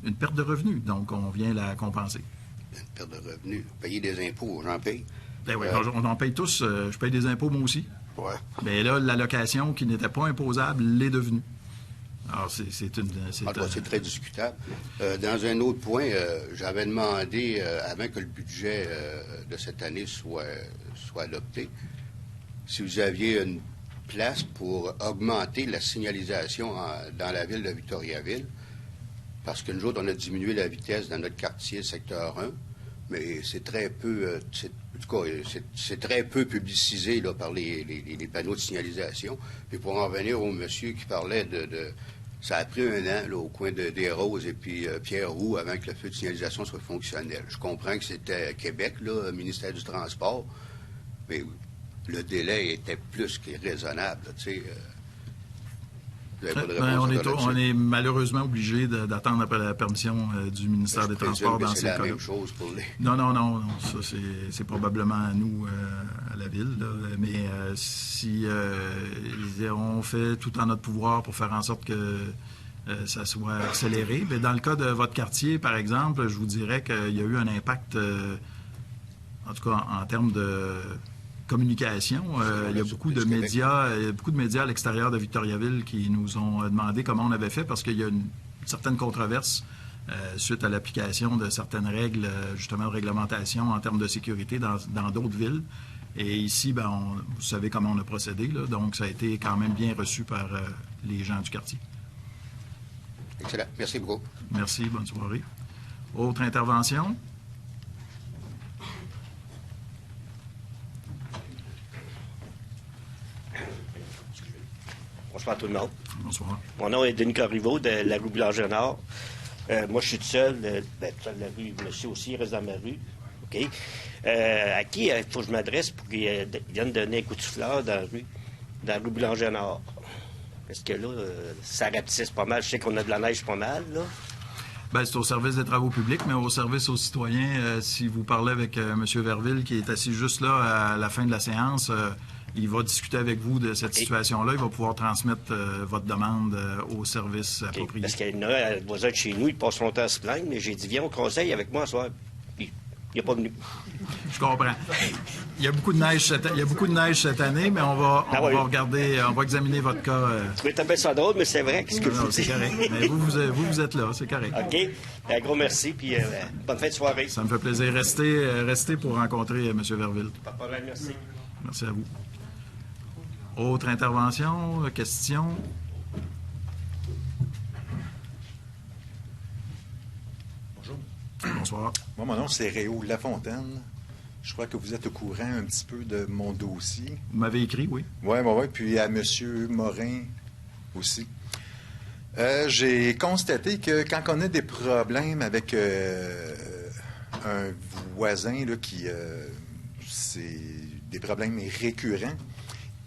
une perte de revenus. Donc, on vient la compenser. Une perte de revenus. Payer des impôts, j'en paye. Ben oui, on en paye tous. Je paye des impôts, moi aussi. Ouais. Mais là, l'allocation qui n'était pas imposable l'est devenue. Alors, c'est très discutable. Dans un autre point, j'avais demandé, avant que le budget de cette année soit adopté, si vous aviez une place pour augmenter la signalisation dans la ville de Victoriaville, parce que nous autres, on a diminué la vitesse dans notre quartier, secteur 1, mais c'est très peu, c'est très peu publicisé là, par les panneaux de signalisation. Puis pour en revenir au monsieur qui parlait ça a pris 1 an là, au coin des Roses et puis Pierre-Roux avant que le feu de signalisation soit fonctionnel. Je comprends que c'était Québec, là, ministère du Transport, mais le délai était plus que raisonnable. Tu sais, Vous n'avez pas de réponse on là-dessus? est malheureusement obligé d'attendre après la permission du ministère des Transports dans ces cas-là. cas-là. C'est la même chose pour les... Non. Ça, c'est probablement à nous, à la Ville. Là. Mais si on fait tout en notre pouvoir pour faire en sorte que ça soit accéléré. Mais dans le cas de votre quartier, par exemple, je vous dirais qu'il y a eu un impact, en tout cas en termes de communication. Il y a beaucoup de médias, à l'extérieur de Victoriaville qui nous ont demandé comment on avait fait parce qu'il y a une certaine controverse suite à l'application de certaines règles, justement de réglementation en termes de sécurité dans d'autres villes. Et ici, vous savez comment on a procédé, là, donc ça a été quand même bien reçu par les gens du quartier. Excellent. Merci beaucoup. Merci, bonne soirée. Autre intervention? Bonsoir tout le monde. Bonsoir. Mon nom est Denis Corriveau de la rue Boulanger-Nord. Moi, je suis tout seul. Seul de la rue, monsieur aussi, il reste dans ma rue. OK. À qui il faut que je m'adresse pour qu'il vienne donner un coup de souffleur dans la rue Boulanger-Nord? Parce que là, ça rapetisse pas mal. Je sais qu'on a de la neige pas mal, là. Bien, c'est au service des travaux publics, mais au service aux citoyens. Si vous parlez avec M. Verville, qui est assis juste là à la fin de la séance, il va discuter avec vous de cette situation-là. Il va pouvoir transmettre votre demande au service approprié. Parce qu'il y en a un voisin de chez nous, il passe son temps à se plaindre, mais j'ai dit, viens au conseil avec moi ce soir. Puis, il n'est pas venu. Je comprends. Il y a beaucoup de neige cette année, mais on va regarder, on va examiner votre cas. Tu peux taper ça drôle, mais c'est vrai. Qu'est-ce que je vous dis? C'est correct. Mais vous êtes là, c'est correct. OK. Un gros merci, puis bonne fin de soirée. Ça me fait plaisir. Restez pour rencontrer M. Verville. Pas de problème, merci. Merci à vous. Autre intervention, question? Bonjour. Bonsoir. Moi, mon nom, c'est Réo Lafontaine. Je crois que vous êtes au courant un petit peu de mon dossier. Vous m'avez écrit, oui. Oui. Puis à M. Morin aussi. J'ai constaté que quand on a des problèmes avec un voisin, là, c'est des problèmes récurrents,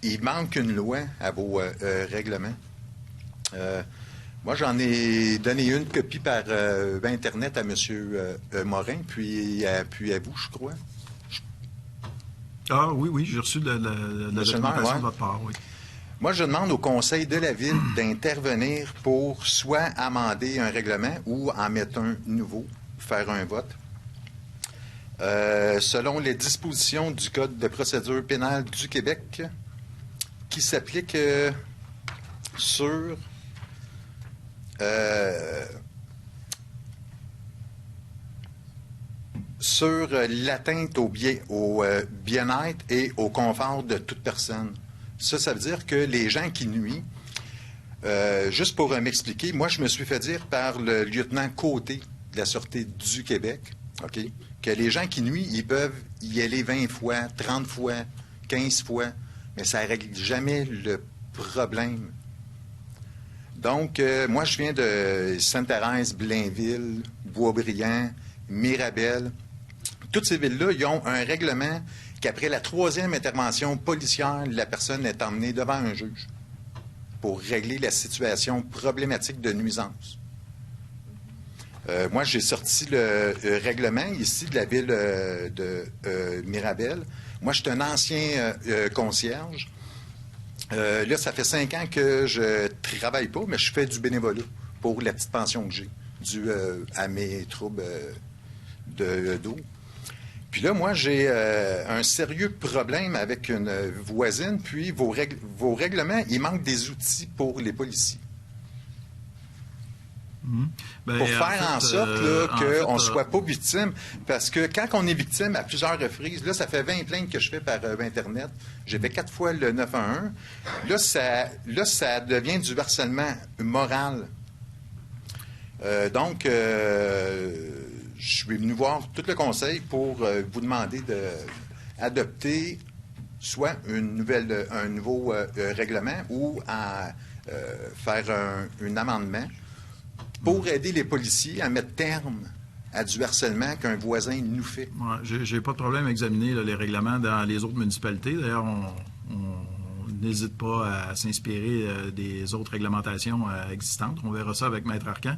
il manque une loi à vos règlements. Moi, j'en ai donné une copie par Internet à M. Morin, puis à vous, je crois. Ah oui, j'ai reçu de la documentation de votre part, oui. Moi, je demande au Conseil de la Ville d'intervenir pour soit amender un règlement ou en mettre un nouveau, faire un vote. Selon les dispositions du Code de procédure pénale du Québec, qui s'applique sur l'atteinte au bien-être et au confort de toute personne. Ça veut dire que les gens qui nuisent, juste pour m'expliquer, moi, je me suis fait dire par le lieutenant Côté de la Sûreté du Québec, OK, que les gens qui nuisent, ils peuvent y aller 20 fois, 30 fois, 15 fois, mais ça ne règle jamais le problème. Donc, moi, je viens de Sainte-Thérèse, Blainville, Boisbriand, Mirabel. Toutes ces villes-là, ils ont un règlement qu'après la 3e intervention policière, la personne est emmenée devant un juge pour régler la situation problématique de nuisance. Moi, j'ai sorti le règlement ici de la ville de Mirabel. Moi, je suis un ancien concierge. Là, ça fait 5 ans que je travaille pas, mais je fais du bénévolat pour la petite pension que j'ai, dû à mes troubles d'eau. Puis là, moi, j'ai un sérieux problème avec une voisine, puis vos règlements, il manque des outils pour les policiers. Pour faire en sorte qu'on ne soit pas victime. Parce que quand on est victime à plusieurs reprises, là, ça fait 20 plaintes que je fais par Internet. J'ai fait 4 fois le 911. Là, ça devient du harcèlement moral. Donc, je suis venu voir tout le conseil pour vous demander d'adopter soit un nouveau règlement ou à faire un amendement pour aider les policiers à mettre terme à du harcèlement qu'un voisin nous fait. Ouais, j'ai pas de problème à examiner les règlements dans les autres municipalités. D'ailleurs, on n'hésite pas à s'inspirer des autres réglementations existantes. On verra ça avec Maître Arcan.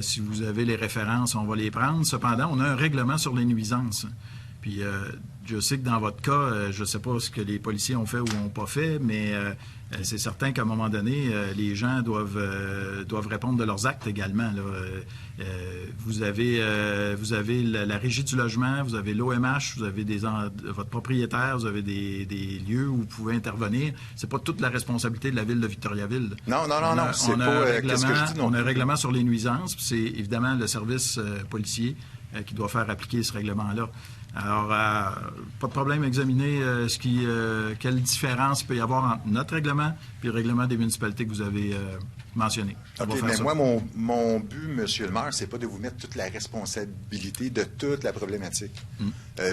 Si vous avez les références, on va les prendre. Cependant, on a un règlement sur les nuisances. Puis, je sais que dans votre cas, je ne sais pas ce que les policiers ont fait ou n'ont pas fait, mais c'est certain qu'à un moment donné, les gens doivent répondre de leurs actes également, là. Vous avez la Régie du logement, vous avez l'OMH, vous avez votre propriétaire, vous avez des lieux où vous pouvez intervenir. C'est pas toute la responsabilité de la Ville de Victoriaville. Non, c'est pas qu'est-ce que je dis non On a un plus. règlement sur les nuisances, puis c'est évidemment le service policier qui doit faire appliquer ce règlement-là. Alors, pas de problème à examiner quelle différence peut y avoir entre notre règlement et le règlement des municipalités que vous avez mentionné. On va OK, faire mais ça. moi, mon but, Monsieur le maire, c'est pas de vous mettre toute la responsabilité de toute la problématique.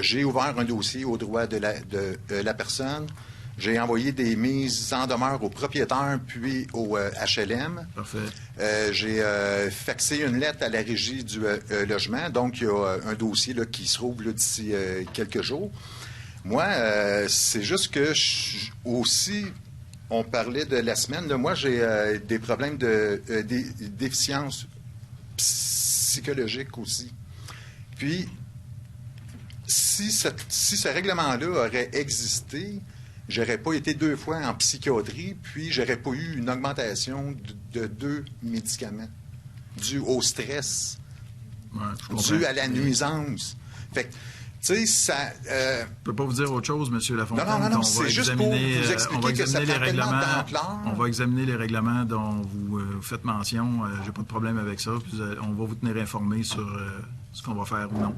J'ai ouvert un dossier au droit de la personne. J'ai envoyé des mises en demeure au propriétaire puis au HLM. Parfait. J'ai faxé une lettre à la Régie du logement. Donc, il y a un dossier là, qui se rouvre là, d'ici quelques jours. Moi, c'est juste que aussi, on parlait de la semaine. Là, moi, j'ai des problèmes de déficience psychologique aussi. Puis, si ce règlement-là aurait existé, j'aurais pas été 2 fois en psychiatrie, puis j'aurais pas eu une augmentation de 2 médicaments dû au stress, dû à la nuisance. Fait que, tu sais, ça... Je ne peux pas vous dire autre chose, M. Lafontaine. Non, c'est juste pour vous expliquer que ça prend tellement d'ampleur. On va examiner les règlements dont vous faites mention. J'ai pas de problème avec ça. Puis, on va vous tenir informé sur ce qu'on va faire ou non.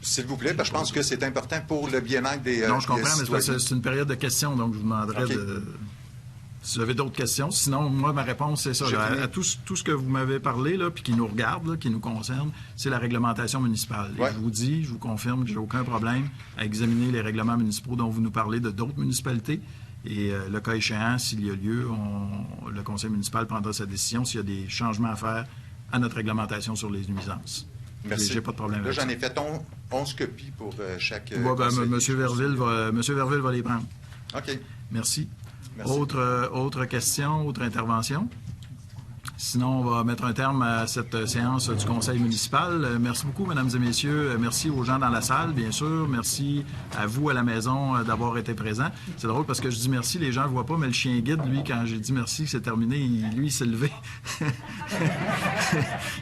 S'il vous plaît, parce que je pense que c'est important pour le bien-être des Non, je comprends, mais citoyens. c'est une période de questions, donc je vous demanderai si vous avez d'autres questions. Sinon, moi, ma réponse, c'est ça. À tout ce que vous m'avez parlé, là, puis qui nous regarde, là, qui nous concerne, c'est la réglementation municipale. Et je vous confirme que j'ai aucun problème à examiner les règlements municipaux dont vous nous parlez de d'autres municipalités. Et le cas échéant, s'il y a lieu, le conseil municipal prendra sa décision s'il y a des changements à faire à notre réglementation sur les nuisances. Merci. J'ai pas de problème là, avec ça. j'en ai fait 11 copies pour chaque M. Verville va les prendre. OK. Merci. Merci. Autre question, autre intervention? Sinon, on va mettre un terme à cette séance du conseil municipal. Merci beaucoup, mesdames et messieurs. Merci aux gens dans la salle, bien sûr. Merci à vous à la maison d'avoir été présents. C'est drôle parce que je dis merci, les gens ne le voient pas, mais le chien guide, lui, quand j'ai dit merci, c'est terminé, il s'est levé.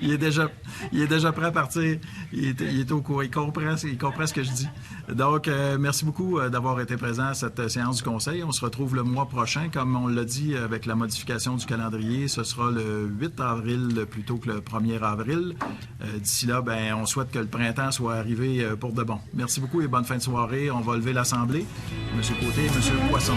il est déjà prêt à partir. Il est au courant. Il comprend ce que je dis. Donc, merci beaucoup d'avoir été présent à cette séance du conseil. On se retrouve le mois prochain, comme on l'a dit, avec la modification du calendrier. Ce sera le 8 avril plutôt que le 1er avril. D'ici là, on souhaite que le printemps soit arrivé pour de bon. Merci beaucoup et bonne fin de soirée. On va lever l'Assemblée. M. Côté et M. Poisson.